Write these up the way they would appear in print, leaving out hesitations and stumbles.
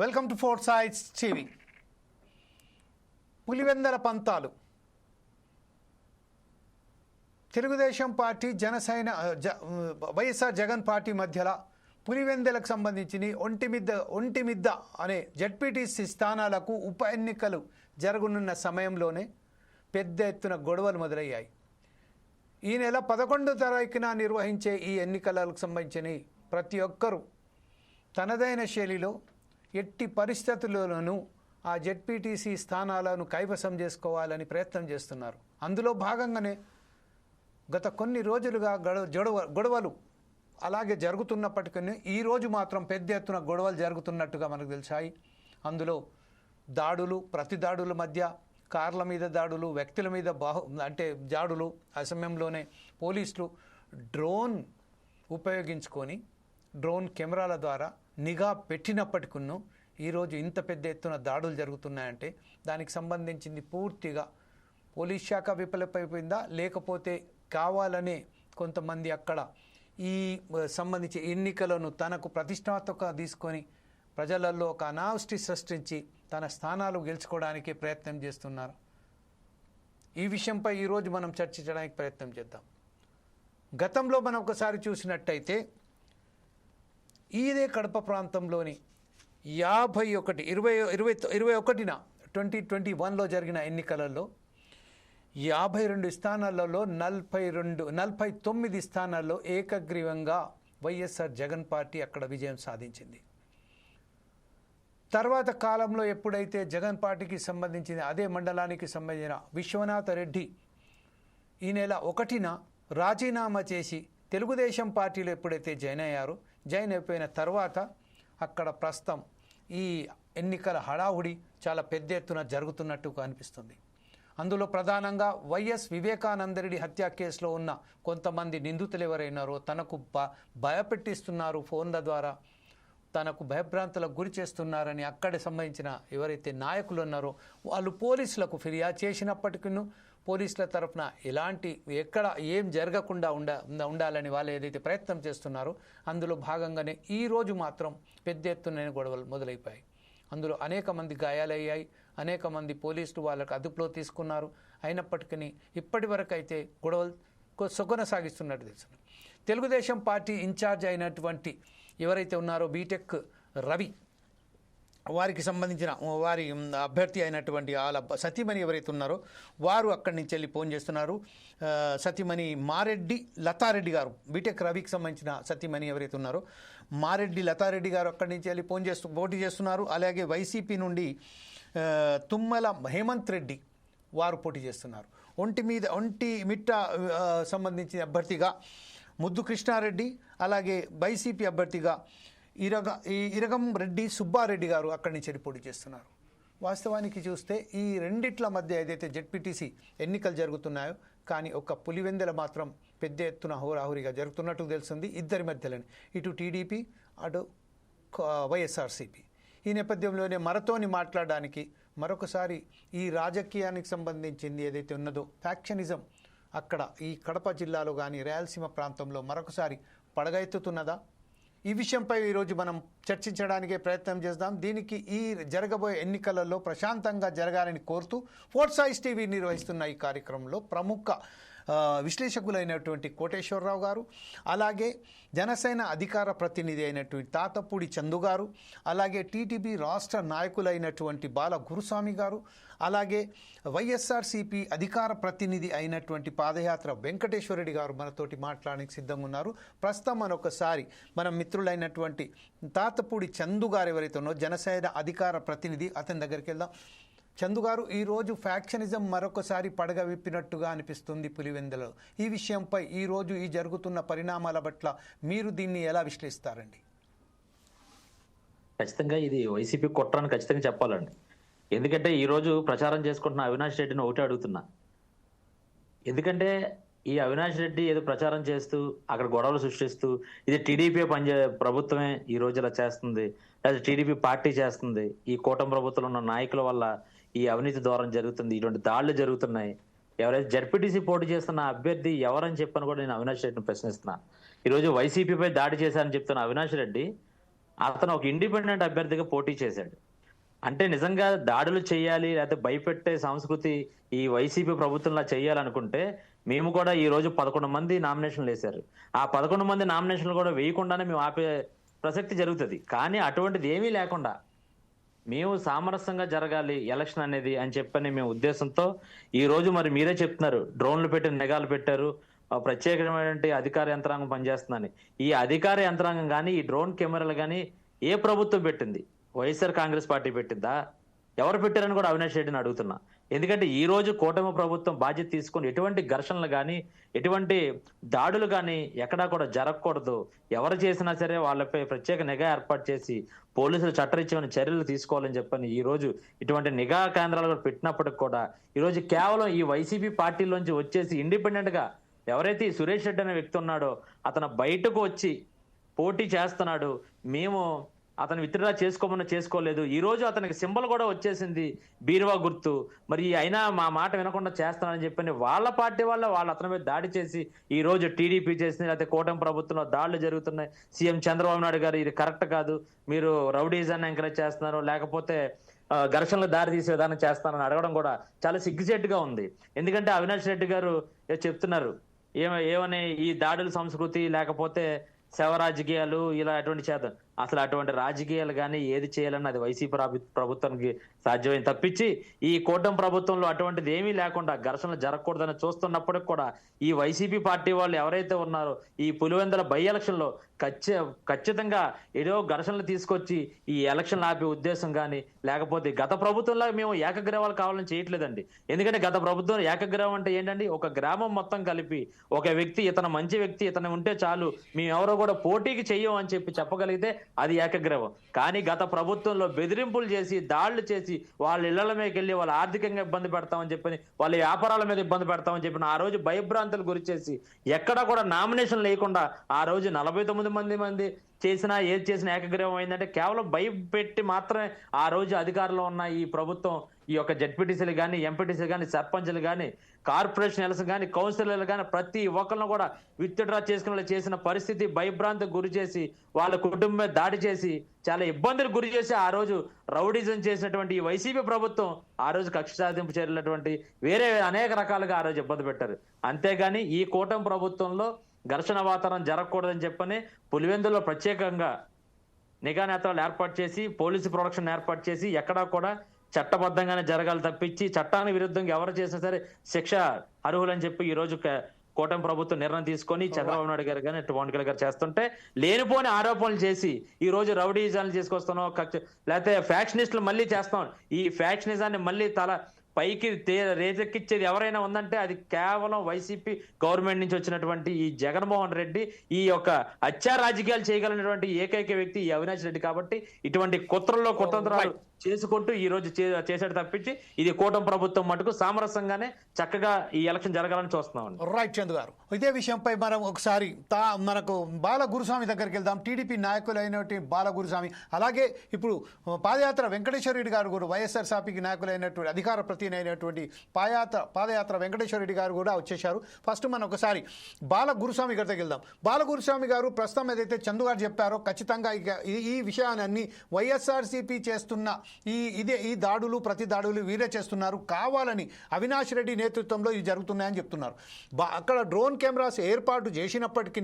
Welcome to four sides TV. Pulivendula పంతాలు Telugu Desam party Janasena YSR Jagan party మధ్యలో పులివెందలకు సంబంధించి ఒంటిమిద్ద అనే జడ్పీటీసీ స్థానాలకు ఉప ఎన్నికలు జరగనున్న సమయంలోనే పెద్ద ఎత్తున గొడవలు మొదలయ్యాయి. ఈ నెల 11వ తారీఖున నిర్వహించే ఈ ఎన్నికలకు సంబంధించిన ప్రతి ఒక్కరూ తనదైన శైలిలో ఎట్టి పరిస్థితుల్లోనూ ఆ జెడ్పీటీసీ స్థానాలను కైవసం చేసుకోవాలని ప్రయత్నం చేస్తున్నారు. అందులో భాగంగానే గత కొన్ని రోజులుగా గొడవలు అలాగే జరుగుతున్నప్పటికీ ఈరోజు మాత్రం పెద్ద ఎత్తున గొడవలు జరుగుతున్నట్టుగా మనకు తెలిసాయి. అందులో దాడులు, ప్రతి దాడుల మధ్య కార్ల మీద దాడులు, వ్యక్తుల మీద దాడులు. ఆ సమయంలోనే పోలీసులు డ్రోన్ ఉపయోగించుకొని డ్రోన్ కెమెరాల ద్వారా నిఘా పెట్టినప్పటికీ ఈరోజు ఇంత పెద్ద ఎత్తున దాడులు జరుగుతున్నాయంటే దానికి సంబంధించింది పూర్తిగా పోలీస్ శాఖ విఫలమైపోయిందా, లేకపోతే కావాలనే కొంతమంది అక్కడ ఈ సంబంధించి ఎన్నికలను తనకు ప్రతిష్టాత్మకంగా తీసుకొని ప్రజలలో ఒక అనావృష్టి సృష్టించి తన స్థానాలు గెలుచుకోవడానికి ప్రయత్నం చేస్తున్నారు. ఈ విషయంపై ఈరోజు మనం చర్చించడానికి ప్రయత్నం చేద్దాం. గతంలో మనం ఒకసారి చూసినట్టయితే ఇదే కడప ప్రాంతంలోని 21న 2021లో జరిగిన ఎన్నికలలో 52 స్థానాలలో 49 స్థానాల్లో ఏకగ్రీవంగా వైఎస్ఆర్ జగన్ పార్టీ అక్కడ విజయం సాధించింది. తర్వాత కాలంలో ఎప్పుడైతే జగన్ పార్టీకి సంబంధించిన అదే మండలానికి సంబంధించిన విశ్వనాథ రెడ్డి ఈ నెల 1న రాజీనామా చేసి తెలుగుదేశం పార్టీలో ఎప్పుడైతే జాయిన్ అయిపోయిన తర్వాత అక్కడ ప్రస్తుతం ఈ ఎన్నికల హడావుడి చాలా పెద్ద ఎత్తున జరుగుతున్నట్టు కనిపిస్తుంది. అందులో ప్రధానంగా వైఎస్ వివేకానందరెడ్డి హత్య కేసులో ఉన్న కొంతమంది నిందితులు ఎవరైనారో తనకు భయపెట్టిస్తున్నారు, ఫోన్ల ద్వారా తనకు భయభ్రాంతులకు గురి చేస్తున్నారని అక్కడ సంబంధించిన ఎవరైతే నాయకులు ఉన్నారో వాళ్ళు పోలీసులకు ఫిర్యాదు చేసినప్పటికీ పోలీసుల తరఫున ఎక్కడ ఏం జరగకుండా ఉండాలని వాళ్ళు ఏదైతే ప్రయత్నం చేస్తున్నారో అందులో భాగంగానే ఈరోజు మాత్రం పెద్ద ఎత్తున గొడవలు మొదలైపోయాయి. అందులో అనేక మంది గాయాలయ్యాయి, అనేక మంది పోలీసులు వాళ్ళకు అదుపులో తీసుకున్నారు. అయినప్పటికీ ఇప్పటి వరకు అయితే గొడవలు కొనసాగిస్తున్నట్టు తెలుసు. తెలుగుదేశం పార్టీ ఇన్ఛార్జ్ అయినటువంటి ఎవరైతే ఉన్నారో బీటెక్ రవి వారికి సంబంధించిన వారి అభ్యర్థి అయినటువంటి వాళ్ళ సతీమణి ఎవరైతే ఉన్నారో వారు అక్కడి నుంచి వెళ్ళి ఫోన్ చేస్తున్నారు. సతీమణి మారెడ్డి లతారెడ్డి గారు, బీటెక్ రవికి సంబంధించిన సతీమణి ఎవరైతే ఉన్నారో మారెడ్డి లతారెడ్డి గారు అక్కడి నుంచి వెళ్ళి పోటీ చేస్తున్నారు. అలాగే వైసీపీ నుండి తుమ్మల హేమంత్ రెడ్డి వారు పోటీ చేస్తున్నారు. ఒంటిమిట్ట సంబంధించిన అభ్యర్థిగా ముద్దు కృష్ణారెడ్డి, అలాగే వైసీపీ అభ్యర్థిగా ఇరగం రెడ్డి సుబ్బారెడ్డి గారు అక్కడి నుంచి పోటీ చేస్తున్నారు. వాస్తవానికి చూస్తే ఈ రెండిట్ల మధ్య ఏదైతే జెడ్పీటీసీ ఎన్నికలు జరుగుతున్నాయో కానీ ఒక పులివెందల మాత్రం పెద్ద ఎత్తున హోరాహోరీగా జరుగుతున్నట్టు తెలుస్తుంది ఇద్దరి మధ్యలోనే, ఇటు టీడీపీ అటు వైఎస్ఆర్సీపీ. ఈ నేపథ్యంలోనే మనతోని మాట్లాడడానికి మరొకసారి ఈ రాజకీయానికి సంబంధించింది ఏదైతే ఉన్నదో ఫ్యాక్షనిజం అక్కడ ఈ కడప జిల్లాలో కానీ రాయలసీమ ప్రాంతంలో మరొకసారి పడగెత్తుతున్నదా, ఈ విషయంపై ఈరోజు మనం చర్చించడానికే ప్రయత్నం చేద్దాం. దీనికి ఈ జరగబోయే ఎన్నికలలో ప్రశాంతంగా జరగాలని కోరుతూ ఫోర్ సైడ్స్ టీవీ నిర్వహిస్తున్న ఈ కార్యక్రమంలో ప్రముఖ విశ్లేషకులైనటువంటి కోటేశ్వరరావు గారు, అలాగే జనసేన అధికార ప్రతినిధి అయినటువంటి తాతపూడి చందు గారు, అలాగే టీటీపీ రాష్ట్ర నాయకులైనటువంటి బాల గురుస్వామి గారు, అలాగే వైఎస్ఆర్సీపీ అధికార ప్రతినిధి అయినటువంటి పాదయాత్ర వెంకటేశ్వరరెడ్డి గారు మనతోటి మాట్లాడడానికి సిద్ధంగా ఉన్నారు. ప్రస్తుతం మనొకసారి మన మిత్రులైనటువంటి తాతపూడి చందు గారు ఎవరైతే ఉన్నారో జనసేన అధికార ప్రతినిధి, అతని దగ్గరికి వెళ్దాం. చందు గారు, ఈరోజు ఫ్యాక్షనిజం మరొకసారి పడగ విప్పినట్టుగా అనిపిస్తుంది పులివెందులలో. ఈ విషయంపై ఈరోజు ఈ జరుగుతున్న పరిణామాల పట్ల మీరు దీన్ని ఎలా విశ్లేషిస్తారండి? ఖచ్చితంగా ఇది వైసీపీ కుట్రని ఖచ్చితంగా చెప్పాలండి. ఎందుకంటే ఈరోజు ప్రచారం చేసుకుంటున్న అవినాష్ రెడ్డిని ఒకటే అడుగుతున్నా. ఎందుకంటే ఈ అవినాష్ రెడ్డి ఏదో ప్రచారం చేస్తూ అక్కడ గొడవలు సృష్టిస్తూ ఇది టీడీపీ ప్రభుత్వమే ఈ రోజు ఇలా చేస్తుంది, లేదా టీడీపీ పార్టీ చేస్తుంది, ఈ కూటమి ప్రభుత్వంలో ఉన్న నాయకుల వల్ల ఈ అవినీతి దూరం జరుగుతుంది, ఇటువంటి దాడులు జరుగుతున్నాయి, ఎవరైతే జడ్పీటీసీ పోటీ చేస్తున్న అభ్యర్థి ఎవరని చెప్పని కూడా నేను అవినాష్ రెడ్డిని ప్రశ్నిస్తున్నా. ఈరోజు వైసీపీపై దాడి చేశారని చెప్తున్న అవినాష్ రెడ్డి అతను ఒక ఇండిపెండెంట్ అభ్యర్థిగా పోటీ చేశాడు. అంటే నిజంగా దాడులు చేయాలి లేకపోతే భయపెట్టే సంస్కృతి ఈ వైసీపీ ప్రభుత్వంలో చేయాలనుకుంటే మేము కూడా ఈ రోజు 11 మంది నామినేషన్లు వేశారు. ఆ 11 మంది నామినేషన్లు కూడా వేయకుండానే మేము ఆపే ప్రసక్తి జరుగుతుంది. కానీ అటువంటిది ఏమీ లేకుండా మేము సామరస్యంగా జరగాలి ఎలక్షన్ అనేది అని చెప్పని మేము ఉద్దేశంతో ఈ రోజు మరి మీరే చెప్తున్నారు డ్రోన్లు పెట్టి నిఘాలు పెట్టారు, ప్రత్యేకమైనటువంటి అధికార యంత్రాంగం పనిచేస్తుందని. ఈ అధికార యంత్రాంగం కానీ ఈ డ్రోన్ కెమెరాలు కానీ ఏ ప్రభుత్వం పెట్టింది? వైఎస్ఆర్ కాంగ్రెస్ పార్టీ పెట్టిందా? ఎవరు పెట్టారని కూడా అవినాష్ రెడ్డిని అడుగుతున్నా. ఎందుకంటే ఈ రోజు కూటమి ప్రభుత్వం బాధ్యత తీసుకొని ఎటువంటి ఘర్షణలు కానీ ఎటువంటి దాడులు కానీ ఎక్కడా కూడా జరగకూడదు, ఎవరు చేసినా సరే వాళ్ళపై ప్రత్యేక నిఘా ఏర్పాటు చేసి పోలీసులు చట్టరీత్యమైన చర్యలు తీసుకోవాలని చెప్పని ఈ రోజు ఇటువంటి నిఘా కేంద్రాలు కూడా పెట్టినప్పటికి కూడా ఈ రోజు కేవలం ఈ వైసీపీ పార్టీలోంచి వచ్చేసి ఇండిపెండెంట్ గా ఎవరైతే ఈ సురేష్ రెడ్డి అనే వ్యక్తి ఉన్నాడో అతను బయటకు వచ్చి పోటీ చేస్తున్నాడు, మేము అతను విత్డ్రా చేసుకోమన్నా చేసుకోలేదు. ఈ రోజు అతనికి సింబల్ కూడా వచ్చేసింది, బీరువా గుర్తు. మరి అయినా మా మాట వినకుండా చేస్తానని చెప్పని వాళ్ళ పార్టీ వాళ్ళు అతని మీద దాడి చేసి ఈ రోజు టీడీపీ చేసింది, లేకపోతే కూటమి ప్రభుత్వంలో దాడులు జరుగుతున్నాయి. సీఎం చంద్రబాబు నాయుడు గారు ఇది కరెక్ట్ కాదు, మీరు రౌడీజాన్ని ఎంకరేజ్ చేస్తున్నారు, లేకపోతే ఘర్షణలకు దారి తీసే విధానం చేస్తానని అడగడం కూడా చాలా సిగ్గుచేటుగా ఉంది. ఎందుకంటే అవినాష్ రెడ్డి గారు చెప్తున్నారు ఏమని ఈ దాడుల సంస్కృతి లేకపోతే శవ రాజకీయాలు ఇలా అటువంటి చేద్దాం. అసలు అటువంటి రాజకీయాలు కానీ ఏది చేయాలన్నా అది వైసీపీ ప్రభుత్వానికి సాధ్యమైంది తప్పించి ఈ కూటమి ప్రభుత్వంలో అటువంటిది ఏమీ లేకుండా ఘర్షణలు జరగకూడదని చూస్తున్నప్పటికి కూడా ఈ వైసీపీ పార్టీ వాళ్ళు ఎవరైతే ఉన్నారో ఈ పులివెందుల బై ఎలక్షన్ లో ఖచ్చితంగా ఏదో ఘర్షణలు తీసుకొచ్చి ఈ ఎలక్షన్లు ఆపే ఉద్దేశం కానీ లేకపోతే గత ప్రభుత్వంలో మేము ఏకగ్రీవాలు కావాలని చేయట్లేదండి. ఎందుకంటే గత ప్రభుత్వం ఏకగ్రీవం అంటే ఏంటండి, ఒక గ్రామం మొత్తం కలిపి ఒక వ్యక్తి ఇతను మంచి వ్యక్తి ఇతను ఉంటే చాలు మేము ఎవరో కూడా పోటీకి చెయ్యం అని చెప్పగలిగితే అది ఏకగ్రీవం. కానీ గత ప్రభుత్వంలో బెదిరింపులు చేసి దాడులు చేసి వాళ్ళ ఇళ్ల మీదకి వెళ్ళి వాళ్ళు ఆర్థికంగా ఇబ్బంది పెడతామని చెప్పని వాళ్ళ వ్యాపారాల మీద ఇబ్బంది పెడతామని చెప్పిన ఆ రోజు భయభ్రాంతులు గురి చేసి ఎక్కడా కూడా నామినేషన్ లేకుండా ఆ రోజు 49 మంది చేసినా ఏది చేసినా ఏకగ్రీవం అయిందంటే కేవలం భయపెట్టి మాత్రమే ఆ రోజు అధికారంలో ఉన్న ఈ ప్రభుత్వం ఈ యొక్క జెడ్పీటీసీలు కానీ ఎంపీటీసీలు కానీ సర్పంచ్లు కానీ కార్పొరేషన్ ఎలక్షన్ కానీ కౌన్సిలర్లు కానీ ప్రతి ఒక్కరిని కూడా విత్డ్రా చేసుకునే చేసిన పరిస్థితి భయభ్రాంతికి గురి చేసి వాళ్ళ కుటుంబం దాడి చేసి చాలా ఇబ్బందులకు గురి చేసి ఆ రోజు రౌడిజం చేసినటువంటి ఈ వైసీపీ ప్రభుత్వం ఆ రోజు కక్ష సాధింపు చర్యలటువంటి వేరే అనేక రకాలుగా ఆ రోజు ఇబ్బంది పెట్టారు. అంతేగాని ఈ కూటమి ప్రభుత్వంలో ఘర్షణ వాతావరణం జరగకూడదని చెప్పని పులివెందులో ప్రత్యేకంగా నిఘా నేత్రాలు ఏర్పాటు చేసి పోలీసు ప్రొడక్షన్ ఏర్పాటు చేసి ఎక్కడా కూడా చట్టబద్ధంగానే జరగాలి తప్పించి చట్టానికి విరుద్ధంగా ఎవరు చేసినా సరే శిక్ష అర్హులని చెప్పి ఈ రోజు కూటమి ప్రభుత్వం నిర్ణయం తీసుకొని చంద్రబాబు నాయుడు గారు కానీ పవన్ కళ్యాణ్ గారు చేస్తుంటే లేనిపోని ఆరోపణలు చేసి ఈ రోజు రౌడీజాన్ని చేసుకొస్తున్నాం, లేకపోతే ఫ్యాక్షనిస్టులు మళ్ళీ చేస్తాం. ఈ ఫ్యాక్షనిజాన్ని మళ్ళీ పైకి రేజెక్కిచ్చేది ఎవరైనా ఉందంటే అది కేవలం వైసీపీ గవర్నమెంట్ నుంచి వచ్చినటువంటి ఈ జగన్మోహన్ రెడ్డి, ఈ యొక్క హత్యా రాజకీయాలు చేయగలిగినటువంటి ఏకైక వ్యక్తి ఈ అవినాష్ రెడ్డి. కాబట్టి ఇటువంటి కుతంత్రాలు చేసుకుంటూ ఈ రోజు చేసాడు తప్పించి ఇది కూటమి ప్రభుత్వం మటుకు సామరస్యంగానే చక్కగా ఈ ఎలక్షన్ జరగాలని చూస్తున్నాం. రైట్ చందు గారు, ఇదే విషయంపై మనం ఒకసారి మనకు బాల గురుస్వామి దగ్గరికి వెళ్దాం. టీడీపీ నాయకులైనటువంటి బాల గురుస్వామి, అలాగే ఇప్పుడు పాదయాత్ర వెంకటేశ్వర రెడ్డి గారు కూడా వైఎస్ఆర్సీపీకి నాయకులైనటువంటి అధికార ప్రతినిధి అయినటువంటి పాదయాత్ర వెంకటేశ్వర రెడ్డి గారు కూడా వచ్చేశారు. ఫస్ట్ మనం ఒకసారి బాల గురుస్వామి గారి దగ్గరికి వెళ్దాం. బాల గురుస్వామి గారు ప్రస్తుతం ఏదైతే చందు గారు చెప్పారో ఖచ్చితంగా ఇక ఈ విషయాలన్నీ వైఎస్ఆర్సీపీ చేస్తున్న ఈ దాడులు ప్రతి దాడులు వీరే చేస్తున్నారు, కావాలని అవినాష్ రెడ్డి నేతృత్వంలో ఇవి జరుగుతున్నాయని చెప్తున్నారు. అక్కడ డ్రోన్ కెమెరాస్ ఏర్పాటు చేసినప్పటికీ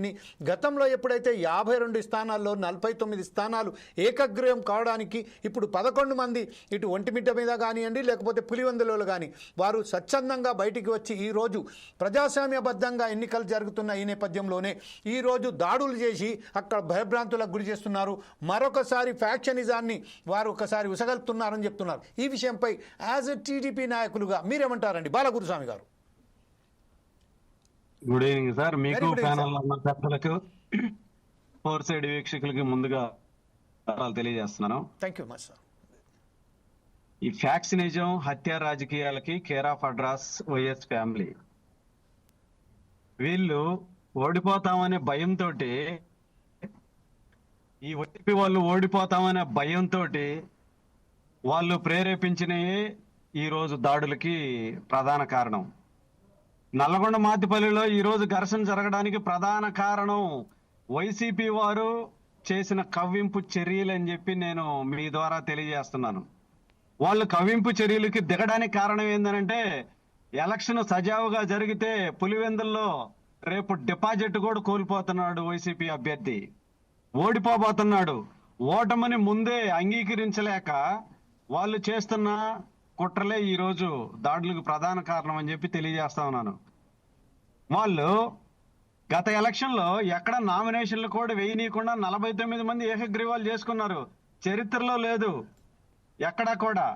గతంలో ఎప్పుడైతే 52 స్థానాల్లో 49 స్థానాలు ఏకగ్రీవం కావడానికి ఇప్పుడు 11 మంది ఇటు ఒంటిమిట్ట మీద కానివ్వండి లేకపోతే పులివెందులలో కానీ వారు స్వచ్ఛందంగా బయటికి వచ్చి ఈరోజు ప్రజాస్వామ్యబద్ధంగా ఎన్నికలు జరుగుతున్న ఈ నేపథ్యంలోనే ఈరోజు దాడులు చేసి అక్కడ భయభ్రాంతులకు గురి చేస్తున్నారు. మరొకసారి ఫ్యాక్షనిజాన్ని వారు ఒకసారి ఉసగలుపుతున్నారని చెప్తున్నారు. ఈ విషయంపై యాజ్ ఎ టీడీపీ నాయకులుగా మీరేమంటారండి బాలగురుస్వామి గారు? గుడ్ ఈవినింగ్ సార్, మీకు ప్యానల్ ఉన్న పెద్దలకు 4 సైడ్ వీక్షకులకి ముందుగా తెలియజేస్తున్నాను. Thank you much sir. ఈ ఫ్యాక్షనిజం హత్య రాజకీయాలకి care of address YS family. వీళ్ళు ఓడిపోతామనే భయంతో, ఈ వైసీపీ వాళ్ళు ఓడిపోతామనే భయంతో వాళ్ళు ప్రేరేపించినవి ఈరోజు దాడులకి ప్రధాన కారణం. నల్లగొండ మాతిపల్లిలో ఈరోజు ఘర్షణ జరగడానికి ప్రధాన కారణం వైసీపీ వారు చేసిన కవ్వింపు చర్యలు అని చెప్పి నేను మీ ద్వారా తెలియజేస్తున్నాను. వాళ్ళు కవ్వింపు చర్యలకి దిగడానికి కారణం ఏంటంటే ఎలక్షన్ సజావుగా జరిగితే పులివెందుల్లో రేపు డిపాజిట్ కూడా కోల్పోతున్నాడు వైసీపీ అభ్యర్థి, ఓడిపోబోతున్నాడు. ఓటమని ముందే అంగీకరించలేక వాళ్ళు చేస్తున్న కుట్రలే ఈ రోజు దాడులకు ప్రధాన కారణం అని చెప్పి తెలియజేస్తా ఉన్నాను. వాళ్ళు గత ఎలక్షన్ లో ఎక్కడ నామినేషన్లు కూడా వేయనీయకుండా 49 మంది ఏకగ్రీవాలు చేసుకున్నారు. చరిత్రలో లేదు ఎక్కడా కూడా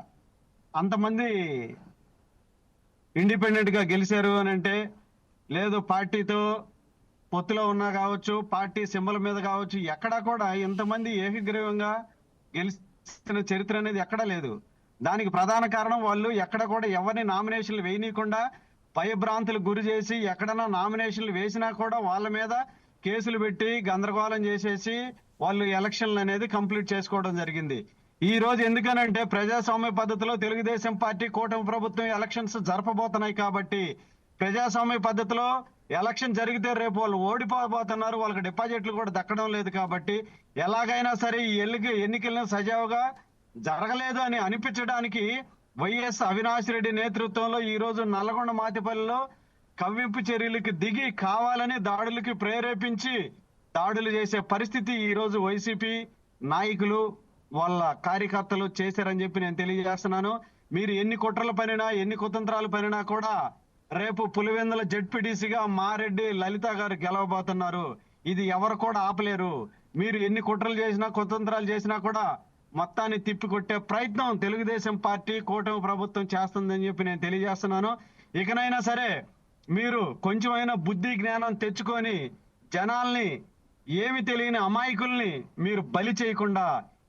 అంతమంది ఇండిపెండెంట్ గా గెలిచారు అని అంటే, లేదు పార్టీతో పొత్తులో ఉన్నా కావచ్చు, పార్టీ సింబల్ మీద కావచ్చు, ఎక్కడా కూడా ఇంతమంది ఏకగ్రీవంగా గెలిచిన చరిత్ర అనేది ఎక్కడా లేదు. దానికి ప్రధాన కారణం వాళ్ళు ఎక్కడ కూడా ఎవరిని నామినేషన్లు వేయనీయకుండా భయభ్రాంతులకు గురి చేసి, ఎక్కడన్నా నామినేషన్లు వేసినా కూడా వాళ్ళ మీద కేసులు పెట్టి గందరగోళం చేసేసి వాళ్ళు ఎలక్షన్లు అనేది కంప్లీట్ చేసుకోవడం జరిగింది. ఈ రోజు ఎందుకనంటే ప్రజాస్వామ్య పద్ధతిలో తెలుగుదేశం పార్టీ కూటమి ప్రభుత్వం ఎలక్షన్స్ జరపబోతున్నాయి కాబట్టి, ప్రజాస్వామ్య పద్ధతిలో ఎలక్షన్ జరిగితే రేపు వాళ్ళు ఓడిపోబోతున్నారు, వాళ్ళకి డిపాజిట్లు కూడా దక్కడం లేదు కాబట్టి ఎలాగైనా సరే ఈ ఎన్నికలను సజావుగా జరగలేదు అని అనిపించడానికి వైఎస్ అవినాష్ రెడ్డి నేతృత్వంలో ఈ రోజు నల్లగొండ మాతిపల్లిలో కవ్వింపు చర్యలకు దిగి కావాలని దాడులకి ప్రేరేపించి దాడులు చేసే పరిస్థితి ఈ రోజు వైసీపీ నాయకులు వాళ్ళ కార్యకర్తలు చేశారని చెప్పి నేను తెలియజేస్తున్నాను. మీరు ఎన్ని కుట్రలు పనినా, ఎన్ని కుతంత్రాలు పనినా కూడా రేపు పులివెందుల జెడ్పీటీసీగా మారెడ్డి లలిత గారు గెలవబోతున్నారు. ఇది ఎవరు కూడా ఆపలేరు. మీరు ఎన్ని కుట్రలు చేసినా, కుతంత్రాలు చేసినా కూడా మొత్తాన్ని తిప్పికొట్టే ప్రయత్నం తెలుగుదేశం పార్టీ కూటమి ప్రభుత్వం చేస్తుందని చెప్పి నేను తెలియజేస్తున్నాను. ఇకనైనా సరే మీరు కొంచెమైనా బుద్ధి జ్ఞానం తెచ్చుకొని జనాల్ని, ఏమి తెలియని అమాయకుల్ని మీరు బలి చేయకుండా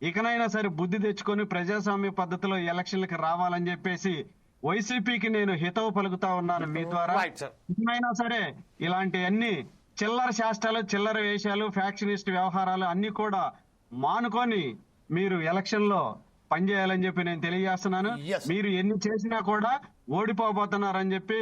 ఇకనైనా సరే బుద్ధి తెచ్చుకొని ప్రజాస్వామ్య పద్ధతిలో ఎలక్షన్లకి రావాలని చెప్పేసి వైసీపీకి నేను హితవు పలుకుతా ఉన్నాను మీ ద్వారా. ఇకనైనా సరే ఇలాంటి అన్ని చిల్లర శాస్త్రాలు, చిల్లర వేషాలు, ఫ్యాక్షనిస్ట్ వ్యవహారాలు అన్ని కూడా మానుకొని మీరు ఎలక్షన్ లో పనిచేయాలని చెప్పి నేను తెలియజేస్తున్నాను. మీరు ఎన్ని చేసినా కూడా ఓడిపోబోతున్నారని చెప్పి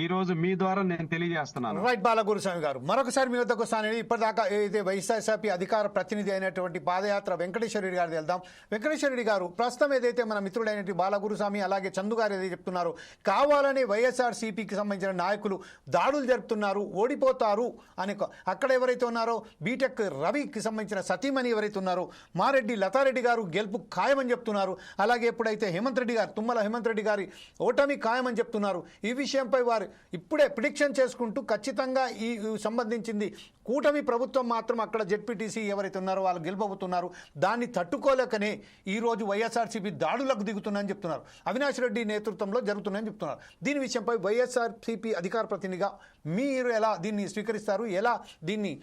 ఈ రోజు మీ ద్వారా నేను తెలియజేస్తున్నాను. రైట్ బాలగురుస్వామి గారు, మరొకసారి మీ వద్దకు వస్తాను. ఇప్పటిదాకా ఏదైతే వైఎస్ఆర్సీపీ అధికార ప్రతినిధి అయినటువంటి పాదయాత్ర వెంకటేశ్వర రెడ్డి గారు వెళ్దాం. వెంకటేశ్వర రెడ్డి గారు, ప్రస్తుతం ఏదైతే మన మిత్రుడైనటువంటి బాలగురుస్వామి అలాగే చందు గారు ఏదైతే చెప్తున్నారు, కావాలని వైఎస్ఆర్సీపీకి సంబంధించిన నాయకులు దాడులు జరుపుతున్నారు, ఓడిపోతారు అని అక్కడ ఎవరైతే ఉన్నారో బీటెక్ రవికి సంబంధించిన సతీమణి ఎవరైతే ఉన్నారో మారెడ్డి లతారెడ్డి గారు గెలుపు ఖాయమని చెప్తున్నారు. అలాగే ఎప్పుడైతే హేమంత్ రెడ్డి గారు, తుమ్మల హేమంత్ రెడ్డి గారి ఓటమి ఖాయమని చెప్తున్నారు. ఈ విషయంపై వారు ఇప్పుడే ప్రిడిక్షన్ చేసుకుంటూ ఖచ్చితంగా ఈ సంబంధించింది కూటమి ప్రభుత్వం మాత్రం అక్కడ జెడ్పీటీసీ ఎవరైతే ఉన్నారో వాళ్ళు గెలుపబోతున్నారు. దాన్ని తట్టుకోలేకనే ఈరోజు వైఎస్ఆర్సీపీ దాడులకు దిగుతుందని చెప్తున్నారు. అవినాష్ రెడ్డి నేతృత్వంలో జరుగుతున్నాయని చెప్తున్నారు. దీని విషయంపై వైఎస్ఆర్సీపీ అధికార ప్రతినిధిగా మీరు ఎలా దీన్ని స్వీకరిస్తారు, ఎలా దీన్ని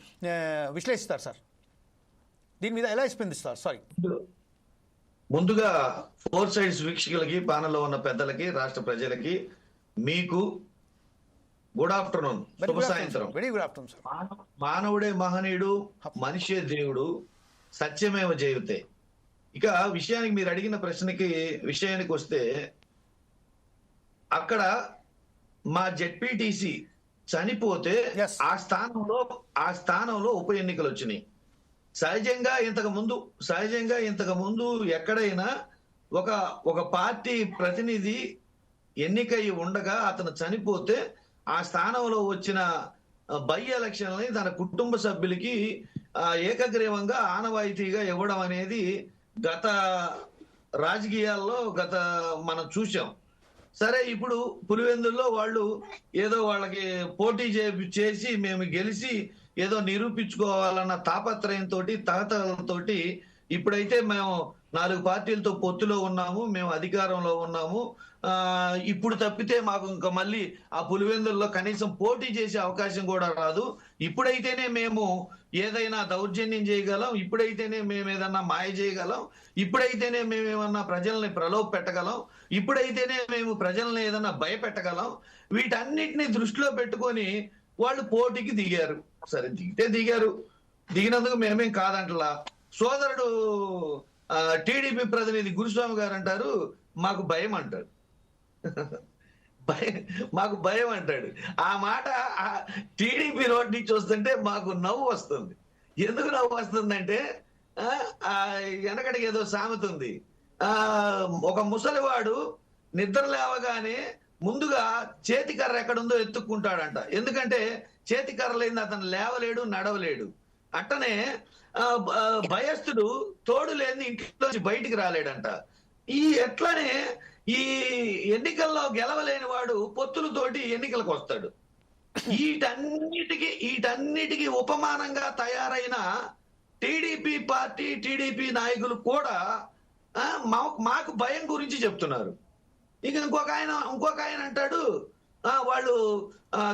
విశ్లేషిస్తారు సార్? దీని మీద ఎలా స్పందిస్తారు? సారీ, ముందుగా 4 సైడ్స్ వీక్షకులకి, ప్యానెల్లో ఉన్న పెద్దలకి, రాష్ట్ర ప్రజలకి, మీకు గుడ్ ఆఫ్టర్నూన్, శుభ సాయంత్రం. Very good afternoon sir. మానవుడే మహనీయుడు, మనిషే దేవుడు, సత్యమేవ జయతే. ఇక విషయానికి మీరు అడిగిన ప్రశ్నకి విషయానికి వస్తే, అక్కడ మా జెడ్పీటీసీ చనిపోతే ఆ స్థానంలో ఉప ఎన్నికలు వచ్చినాయి. సహజంగా ఇంతకు ముందు ఎక్కడైనా ఒక పార్టీ ప్రతినిధి ఎన్నికయి ఉండగా అతను చనిపోతే ఆ స్థానంలో వచ్చిన బై ఎలక్షన్లని తన కుటుంబ సభ్యులకి ఏకగ్రీవంగా ఆనవాయితీగా ఇవ్వడం అనేది గత రాజకీయాల్లో మనం చూసాం. సరే, ఇప్పుడు పులివెందుల్లో వాళ్ళు ఏదో వాళ్ళకి పోటీ చేసి మేము గెలిచి ఏదో నిరూపించుకోవాలన్న తాపత్రయంతో, తహతలతోటి ఇప్పుడైతే మేము 4 పార్టీలతో పొత్తులో ఉన్నాము, మేము అధికారంలో ఉన్నాము, ఇప్పుడు తప్పితే మాకు ఇంకా మళ్ళీ ఆ పులివెందుల్లో కనీసం పోటీ చేసే అవకాశం కూడా రాదు, ఇప్పుడైతేనే మేము ఏదైనా దౌర్జన్యం చేయగలం, ఇప్పుడైతేనే మేము ఏదన్నా మాయ చేయగలం, ఇప్పుడైతేనే మేము ఏమన్నా ప్రజల్ని ప్రలోభ పెట్టగలం, ఇప్పుడైతేనే మేము ప్రజల్ని ఏదన్నా భయపెట్టగలం, వీటన్నిటిని దృష్టిలో పెట్టుకొని వాళ్ళు పోటీకి దిగారు. సరే, దిగినందుకు మేమేం కాదంటలా. సోదరుడు టీడీపీ ప్రతినిధి గురుస్వామి గారు అంటారు మాకు భయం అంటాడు. మాకు భయం అంటాడు. ఆ మాట టీడీపీ రోడ్ నుంచి వస్తుంటే మాకు నవ్వు వస్తుంది. ఎందుకు నవ్వు వస్తుందంటే వెనకడికి ఏదో సామెత ఉంది. ఒక ముసలివాడు నిద్ర లేవగానే ముందుగా చేతికర్ర ఎక్కడుందో ఎత్తుక్కుంటాడంట. ఎందుకంటే చేతికర్ర లేని అతను లేవలేడు, నడవలేడు. అట్టనే భయస్థుడు తోడు లేని ఇంట్లోంచి బయటికి రాలేడంట. ఎట్లనే ఈ ఎన్నికల్లో గెలవలేని వాడు పొత్తులతోటి ఎన్నికలకు వస్తాడు. వీటన్నిటికీ ఉపమానంగా తయారైన టీడీపీ పార్టీ, టీడీపీ నాయకులు కూడా మాకు భయం గురించి చెప్తున్నారు. ఇక ఇంకొక ఆయన అంటాడు వాళ్ళు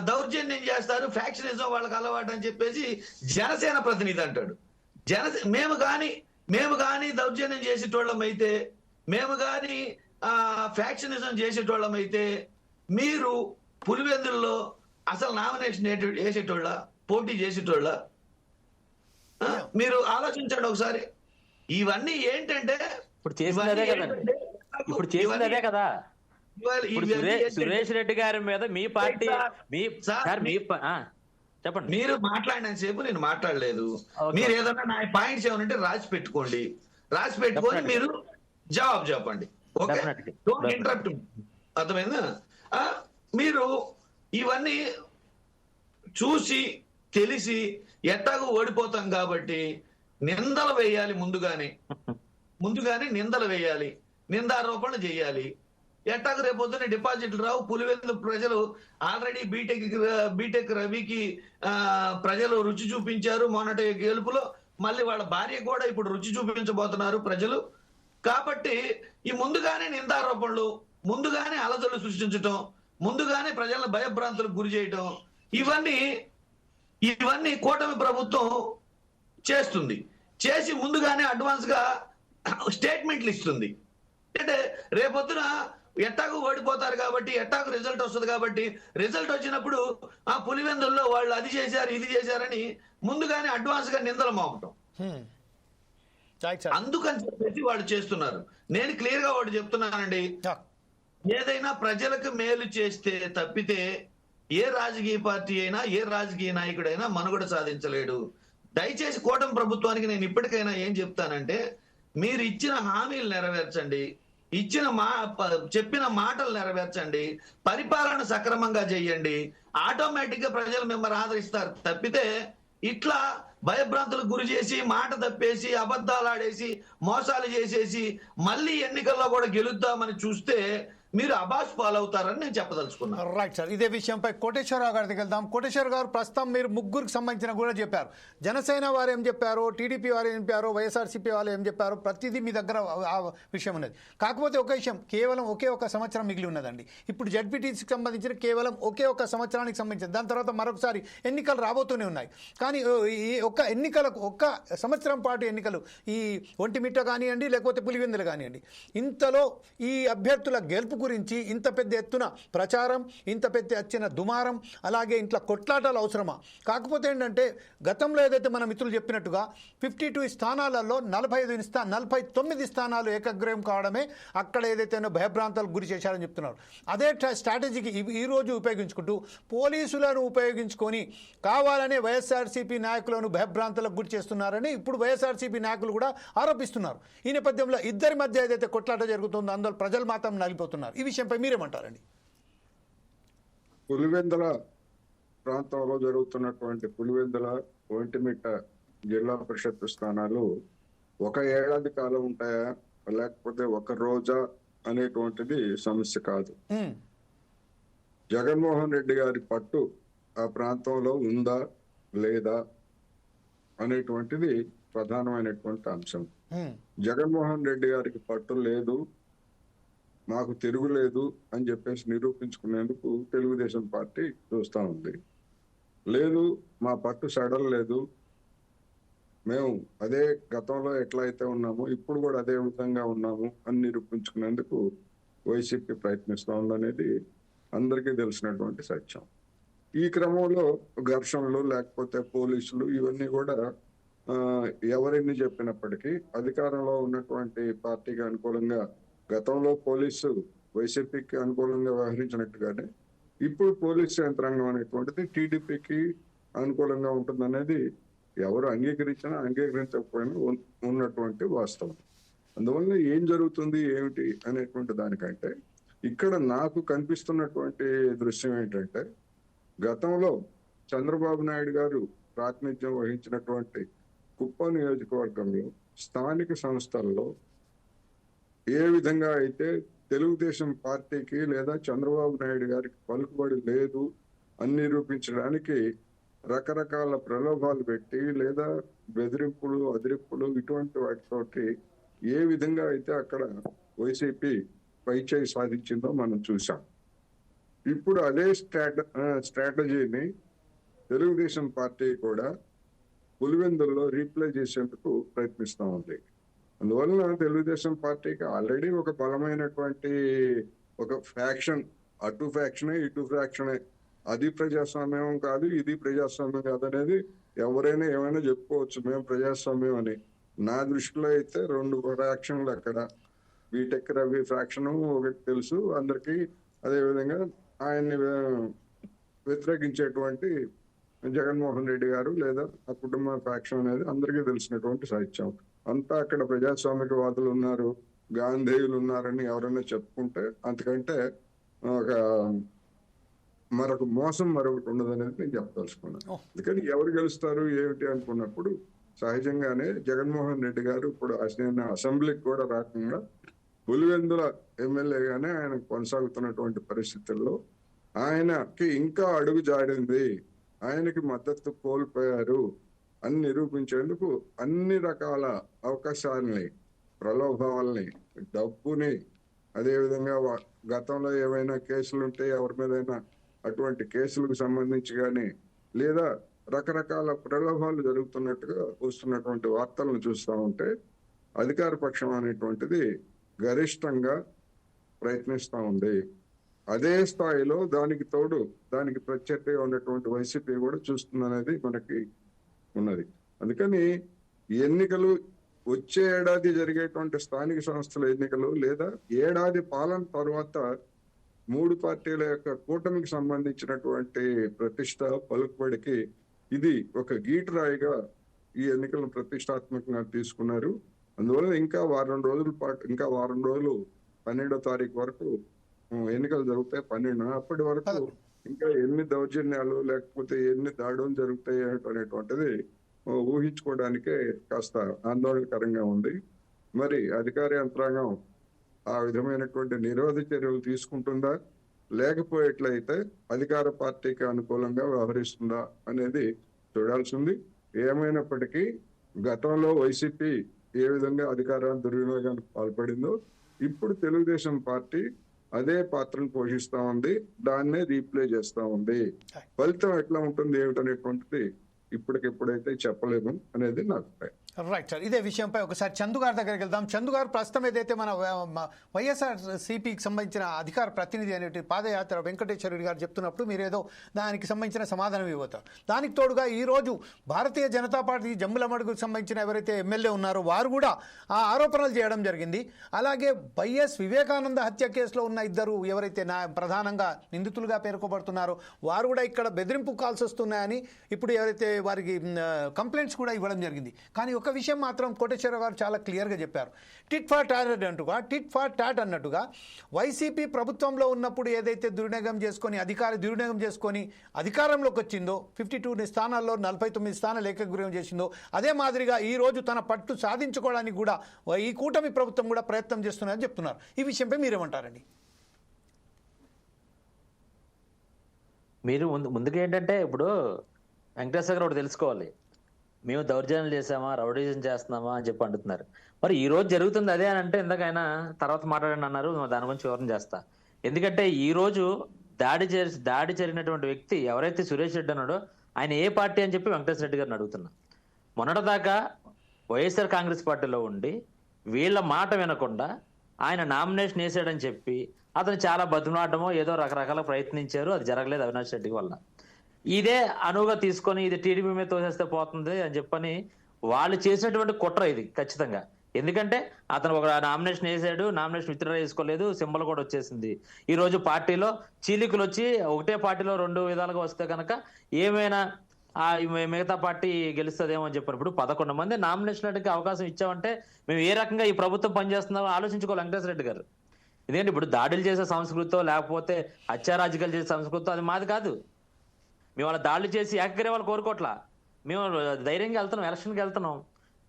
దౌర్జన్యం చేస్తారు, ఫ్యాక్షనిజం వాళ్ళకి అలవాటు అని చెప్పేసి జనసేన ప్రతినిధి అంటాడు. మేము గాని దౌర్జన్యం చేసేటోళ్ళమైతే, మేము గాని ఫ్యాక్షనిజం చేసేటోళ్ళమైతే మీరు పులివెందుల్లో అసలు నామినేషన్ వేసేటోళ్ళ, పోటీ చేసేటోళ్ళ? మీరు ఆలోచించండి ఒకసారి. ఇవన్నీ ఏంటంటే ఇప్పుడు చేసినదే కదండి, ఇప్పుడు చేసినదే కదా. సురేష్ రెడ్డి గారి మీద మీ పార్టీ చెప్పండి. మీరు మాట్లాడినంత సేపు నేను మాట్లాడలేదు. మీరు ఏదన్నా నా పాయింట్స్ ఏమనంటే రాసి పెట్టుకోండి, రాసి పెట్టుకొని మీరు జవాబు చెప్పండి. Okay, don't interrupt. అర్థమైందా? మీరు ఇవన్నీ చూసి తెలిసి ఎట్టాగో ఓడిపోతాం కాబట్టి నిందలు వేయాలి, ముందుగానే నిందలు వేయాలి, నిందారోపణ చేయాలి. ఎట్టాకు రేపొద్దున డిపాజిట్లు రావు. పులివెందుల ప్రజలు ఆల్రెడీ బీటెక్ రవికి ప్రజలు రుచి చూపించారు మొన్నటి గెలుపులో. మళ్ళీ వాళ్ళ భార్య కూడా ఇప్పుడు రుచి చూపించబోతున్నారు ప్రజలు. కాబట్టి ఈ ముందుగానే నిందారోపణలు, ముందుగానే అలజడులు సృష్టించటం, ముందుగానే ప్రజలను భయభ్రాంతులకు గురి చేయటం, ఇవన్నీ కూటమి ప్రభుత్వం చేస్తుంది. చేసి ముందుగానే అడ్వాన్స్ గా స్టేట్మెంట్లు ఇస్తుంది. అంటే రేపొద్దున ఎట్టాకు ఓడిపోతారు కాబట్టి, ఎట్టాకు రిజల్ట్ వస్తుంది కాబట్టి, రిజల్ట్ వచ్చినప్పుడు ఆ పులివెందుల్లో వాళ్ళు అది చేశారు, ఇది చేశారని ముందుగానే అడ్వాన్స్ గా నిందలు మోపటం. అందుకని చెప్పేసి వాళ్ళు చేస్తున్నారు. నేను క్లియర్ గా ఒకటి చెప్తున్నానండి, ఏదైనా ప్రజలకు మేలు చేస్తే తప్పితే ఏ రాజకీయ పార్టీ అయినా, ఏ రాజకీయ నాయకుడైనా మనుగడ సాధించలేడు. దయచేసి కూటమి ప్రభుత్వానికి నేను ఇప్పటికైనా ఏం చెప్తానంటే, మీరు ఇచ్చిన హామీలు నెరవేర్చండి, చెప్పిన మాటలు నెరవేర్చండి, పరిపాలన సక్రమంగా చేయండి. ఆటోమేటిక్ గా ప్రజలు మిమ్మల్ని ఆదరిస్తారు. తప్పితే ఇట్లా భయభ్రాంతులకు గురి చేసి, మాట తప్పేసి, అబద్ధాలు ఆడేసి, మోసాలు చేసేసి మళ్ళీ ఎన్నికల్లో కూడా గెలుద్దామని చూస్తే మీరు అబాస్ పాలవుతారని నేను చెప్పదలుచుకున్నాను. రైట్ సార్, ఇదే విషయంపై కోటేశ్వరరావు గారికి వెళ్దాం. కోటేశ్వర గారు, ప్రస్తుతం మీరు ముగ్గురికి సంబంధించిన కూడా చెప్పారు. జనసేన వారు ఏం చెప్పారు, టీడీపీ వారు ఏం చెప్పారు, వైఎస్ఆర్సీపీ వాళ్ళు ఏం చెప్పారు, ప్రతిదీ మీ దగ్గర ఆ విషయం ఉన్నది. కాకపోతే ఒక విషయం, కేవలం ఒకే ఒక సంవత్సరం మిగిలి ఉన్నదండి. ఇప్పుడు జడ్పీటీసీకి సంబంధించిన కేవలం ఒకే ఒక సంవత్సరానికి సంబంధించింది. దాని తర్వాత మరొకసారి ఎన్నికలు రాబోతూనే ఉన్నాయి. కానీ ఈ ఒక్క సంవత్సరం పాటు ఎన్నికలు, ఈ ఒంటిమిట్ట కానివ్వండి, లేకపోతే పులివెందులు కానివ్వండి, ఇంతలో ఈ అభ్యర్థుల గెలుపు గురించి ఇంత పెద్ద ఎత్తున ప్రచారం, ఇంత పెద్ద ఎత్తున దుమారం, అలాగే ఇంట్లో కొట్లాటాలు అవసరమా? కాకపోతే ఏంటంటే, గతంలో ఏదైతే మన మిత్రులు చెప్పినట్టుగా 52 స్థానాలలో 49 స్థానాలు ఏకగ్రహం కావడమే అక్కడ ఏదైతే భయభ్రాంతాలకు గురి చేశారని చెప్తున్నారు. అదే స్ట్రాటజీకి ఈరోజు ఉపయోగించుకుంటూ, పోలీసులను ఉపయోగించుకొని కావాలనే వైఎస్ఆర్సీపీ నాయకులను భయభ్రాంతాలకు గురి చేస్తున్నారని ఇప్పుడు వైఎస్ఆర్సీపీ నాయకులు కూడా ఆరోపిస్తున్నారు. ఈ నేపథ్యంలో ఇద్దరి మధ్య ఏదైతే కొట్లాట జరుగుతుందో అందులో ప్రజలు మాత్రం నలిపోతున్నారు. ఈ విషయంపై మీరేమంటారండి? పులివెందుల ప్రాంతంలో జరుగుతున్నటువంటి పులివెందుల, ఒంటిమిట్ట జిల్లా పరిషత్ స్థానాలు ఒక ఏడాది కాలం ఉంటాయా, లేకపోతే ఒక రోజా అనేటువంటిది సమస్య కాదు. జగన్మోహన్ రెడ్డి గారి పట్టు ఆ ప్రాంతంలో ఉందా లేదా అనేటువంటిది ప్రధానమైనటువంటి అంశం. జగన్మోహన్ రెడ్డి గారికి పట్టు లేదు, మాకు తిరుగులేదు అని చెప్పేసి నిరూపించుకునేందుకు తెలుగుదేశం పార్టీ చూస్తా ఉంది. లేదు, మా పట్టు సడలేదు, మేము అదే గతంలో ఎట్లా అయితే ఉన్నామో ఇప్పుడు కూడా అదే విధంగా ఉన్నాము అని నిరూపించుకునేందుకు వైసీపీ ప్రయత్నిస్తూ ఉందనేది అందరికీ తెలిసినటువంటి సత్యం. ఈ క్రమంలో ఘర్షణలు, లేకపోతే పోలీసులు, ఇవన్నీ కూడా ఎవరెన్ని చెప్పినప్పటికీ అధికారంలో ఉన్నటువంటి పార్టీకి అనుకూలంగా, గతంలో పోలీసు వైసీపీకి అనుకూలంగా వ్యవహరించినట్టుగానే ఇప్పుడు పోలీసు యంత్రాంగం అనేటువంటిది టీడీపీకి అనుకూలంగా ఉంటుందనేది ఎవరు అంగీకరించినా అంగీకరించకపోయినా ఉన్నటువంటి వాస్తవం. అందువల్ల ఏం జరుగుతుంది ఏమిటి అనేటువంటి దానికంటే ఇక్కడ నాకు కనిపిస్తున్నటువంటి దృశ్యం ఏంటంటే, గతంలో చంద్రబాబు నాయుడు గారు ప్రాతినిధ్యం వహించినటువంటి కుప్పం నియోజకవర్గంలో స్థానిక సంస్థల్లో ఏ విధంగా అయితే తెలుగుదేశం పార్టీకి లేదా చంద్రబాబు నాయుడు గారికి పలుకుబడి లేదు అని నిరూపించడానికి రకరకాల ప్రలోభాలు పెట్టి లేదా బెదిరింపులు అదిరింపులు ఇటువంటి వాటితోటి ఏ విధంగా అయితే అక్కడ వైసీపీ పైచేయి సాధించిందో మనం చూసాం. ఇప్పుడు అదే స్ట్రాటజీని తెలుగుదేశం పార్టీ కూడా పులివెందుల్లో రీప్లే చేసేందుకు ప్రయత్నిస్తూ ఉంది. అందువలన తెలుగుదేశం పార్టీకి ఆల్రెడీ ఒక బలమైనటువంటి ఒక ఫ్యాక్షన్, అటు ఫ్యాక్షనే ఇటు ఫ్యాక్షనే, అది ప్రజాస్వామ్యం కాదు ఇది ప్రజాస్వామ్యం కాదు అనేది ఎవరైనా ఏమైనా చెప్పుకోవచ్చు మేము ప్రజాస్వామ్యం అని. నా దృష్టిలో అయితే 2 ఫ్రాక్షన్లు అక్కడ. బీటెక్ రవి ఫ్రాక్షన్ ఒకటి తెలుసు అందరికీ, అదేవిధంగా ఆయన్ని వ్యతిరేకించేటువంటి జగన్మోహన్ రెడ్డి గారు లేదా ఆ కుటుంబ ఫ్యాక్షన్ అనేది అందరికీ తెలిసినటువంటి సాహిత్యం. అంతా అక్కడ ప్రజాస్వామికవాదులు ఉన్నారు, గాంధేయులు ఉన్నారని ఎవరైనా చెప్పుకుంటే అంతకంటే ఒక మరొక మోసం మరొకటి ఉండదు అనేది నేను చెప్పదలుచుకున్నాను. అందుకని ఎవరు గెలుస్తారు ఏమిటి అనుకున్నప్పుడు సహజంగానే జగన్మోహన్ రెడ్డి గారు ఇప్పుడు అసెంబ్లీకి కూడా రాకుండా పులివెందుల ఎమ్మెల్యేగానే ఆయన కొనసాగుతున్నటువంటి పరిస్థితుల్లో ఆయనకి ఇంకా అడుగు జాడింది, ఆయనకి మద్దతు కోల్పోయారు అని నిరూపించేందుకు అన్ని రకాల అవకాశాలని, ప్రలోభాలని, డబ్బుని, అదేవిధంగా గతంలో ఏమైనా కేసులు ఉంటే ఎవరి మీదైనా అటువంటి కేసులకు సంబంధించి కానీ లేదా రకరకాల ప్రలోభాలు జరుగుతున్నట్టుగా వస్తున్నటువంటి వార్తలను చూస్తూ ఉంటే అధికార పక్షం అనేటువంటిది గరిష్టంగా ప్రయత్నిస్తూ ఉంది. అదే స్థాయిలో దానికి తోడు దానికి ప్రత్యర్థిగా ఉన్నటువంటి వైసీపీ కూడా చూస్తుందనేది మనకి ఉన్నది. అందుకని ఎన్నికలు వచ్చే ఏడాది జరిగేటువంటి స్థానిక సంస్థల ఎన్నికలు లేదా ఏడాది పాలన తర్వాత 3 పార్టీల యొక్క కూటమికి సంబంధించినటువంటి ప్రతిష్ట పలుకుబడికి ఇది ఒక గీటురాయిగా ఈ ఎన్నికలను ప్రతిష్టాత్మకంగా తీసుకున్నారు. అందువల్ల ఇంకా వారం రోజుల పాటు, ఇంకా వారం రోజులు 12వ తారీఖు వరకు ఎన్నికలు జరుగుతాయి. 12 అప్పటి వరకు ఇంకా ఎన్ని దౌర్జన్యాలు లేకపోతే ఎన్ని దాడులు జరుగుతాయి అనేటువంటిది ఊహించుకోవడానికే కాస్త ఆందోళనకరంగా ఉంది. మరి అధికార యంత్రాంగం ఆ విధమైనటువంటి నిరోధ చర్యలు తీసుకుంటుందా, లేకపోయేట్లయితే అధికార పార్టీకి అనుకూలంగా వ్యవహరిస్తుందా అనేది చూడాల్సింది. ఏమైనప్పటికీ గతంలో వైసీపీ ఏ విధంగా అధికారాన్ని దుర్వినియోగానికి పాల్పడిందో ఇప్పుడు తెలుగుదేశం పార్టీ అదే పాత్రను పోషిస్తా ఉంది, దాన్నే రీప్లే చేస్తా ఉంది. ఫలితం ఎట్లా ఉంటుంది ఏమిటనేటువంటిది ఇప్పటికిప్పుడైతే చెప్పలేము అనేది నా అభిప్రాయం. రైట్ సార్, ఇదే విషయంపై ఒకసారి చందు గారి దగ్గరికి వెళ్దాం. చందు గారు, ప్రస్తుతం ఏదైతే మన వైఎస్ఆర్ సిపికి సంబంధించిన అధికార ప్రతినిధి అనేటి పాదయాత్ర వెంకటేశ్వర రెడ్డి గారు చెప్తున్నప్పుడు మీరేదో దానికి సంబంధించిన సమాధానం ఇవ్వతారు. దానికి తోడుగా ఈరోజు భారతీయ జనతా పార్టీ జమ్ములమడుగుకు సంబంధించిన ఎవరైతే ఎమ్మెల్యే ఉన్నారో వారు కూడా ఆ ఆరోపణలు చేయడం జరిగింది. అలాగే వైఎస్ వివేకానంద హత్య కేసులో ఉన్న ఇద్దరు ఎవరైతే ప్రధానంగా నిందితులుగా పేర్కొబడుతున్నారో వారు కూడా ఇక్కడ బెదిరింపు కాల్స్ వస్తున్నాయని ఇప్పుడు ఎవరైతే వారికి కంప్లైంట్స్ కూడా ఇవ్వడం జరిగింది. కానీ ఒక విషయం మాత్రం కోటేశ్వర గారు చాలా క్లియర్గా చెప్పారు. టిట్ ఫర్ టాట్ అన్నట్టుగా వైసీపీ ప్రభుత్వంలో ఉన్నప్పుడు ఏదైతే దుర్వినియోగం చేసుకొని అధికారంలోకి వచ్చిందో 52 స్థానాల్లో 49 స్థానాలు ఏకగ్రీవం చేసిందో అదే మాదిరిగా ఈ రోజు తన పట్టు సాధించుకోవడానికి కూడా ఈ కూటమి ప్రభుత్వం కూడా ప్రయత్నం చేస్తున్నారని చెప్తున్నారు. ఈ విషయంపై మీరేమంటారండి? మీరు ముందుగా ఏంటంటే ఇప్పుడు వెంకటేశ్వర గారు ఒకటి తెలుసుకోవాలి, మేము దౌర్జన్యం చేసామా, రౌడీజం చేస్తున్నామా అని చెప్పి అంటున్నారు. మరి ఈ రోజు జరుగుతుంది అదే అని అంటే ఎందుకైనా తర్వాత మాట్లాడండి అన్నారు, దాని గురించి వివరణ చేస్తా. ఎందుకంటే ఈ రోజు దాడి జరిగినటువంటి వ్యక్తి ఎవరైతే సురేష్ రెడ్డి అన్నాడో ఆయన ఏ పార్టీ అని చెప్పి వెంకటేశ్వర రెడ్డి గారిని అడుగుతున్నా. మొన్నటిదాకా వైఎస్ఆర్ కాంగ్రెస్ పార్టీలో ఉండి వీళ్ళ మాట వినకుండా ఆయన నామినేషన్ వేసాడని చెప్పి అతను చాలా బతిమలాడమో ఏదో రకరకాల ప్రయత్నించారు, అది జరగలేదు అవినాష్ రెడ్డి వల్ల. ఇదే అనువుగా తీసుకొని ఇది టీడీపీ మీద తోసేస్తే పోతుంది అని చెప్పని వాళ్ళు చేసినటువంటి కుట్ర ఇది ఖచ్చితంగా. ఎందుకంటే అతను ఒక నామినేషన్ వేసాడు, నామినేషన్ విత్డ్రా చేసుకోలేదు, సింబల్ కూడా వచ్చేసింది. ఈ రోజు పార్టీలో చీలికలు వచ్చి ఒకటే పార్టీలో 2 విధాలుగా వస్తే కనుక ఏమైనా మిగతా పార్టీ గెలుస్తుందేమో అని చెప్పారు. ఇప్పుడు 11 మంది నామినేషన్కి అవకాశం ఇచ్చామంటే మేము ఏ రకంగా ఈ ప్రభుత్వం పనిచేస్తున్నామో ఆలోచించుకోవాలి వెంకటేశ్వర రెడ్డి గారు. ఇదేంటి ఇప్పుడు దాడులు చేసే సంస్కృతో లేకపోతే హత్యారాజకీయాలు చేసే సంస్కృతో అది మాది కాదు. మేము వాళ్ళ దాడులు చేసి ఏకగ్రీవాలు కోరుకోవట్లా. మేము ధైర్యంగా వెళ్తున్నాం, ఎలక్షన్కి వెళ్తున్నాం.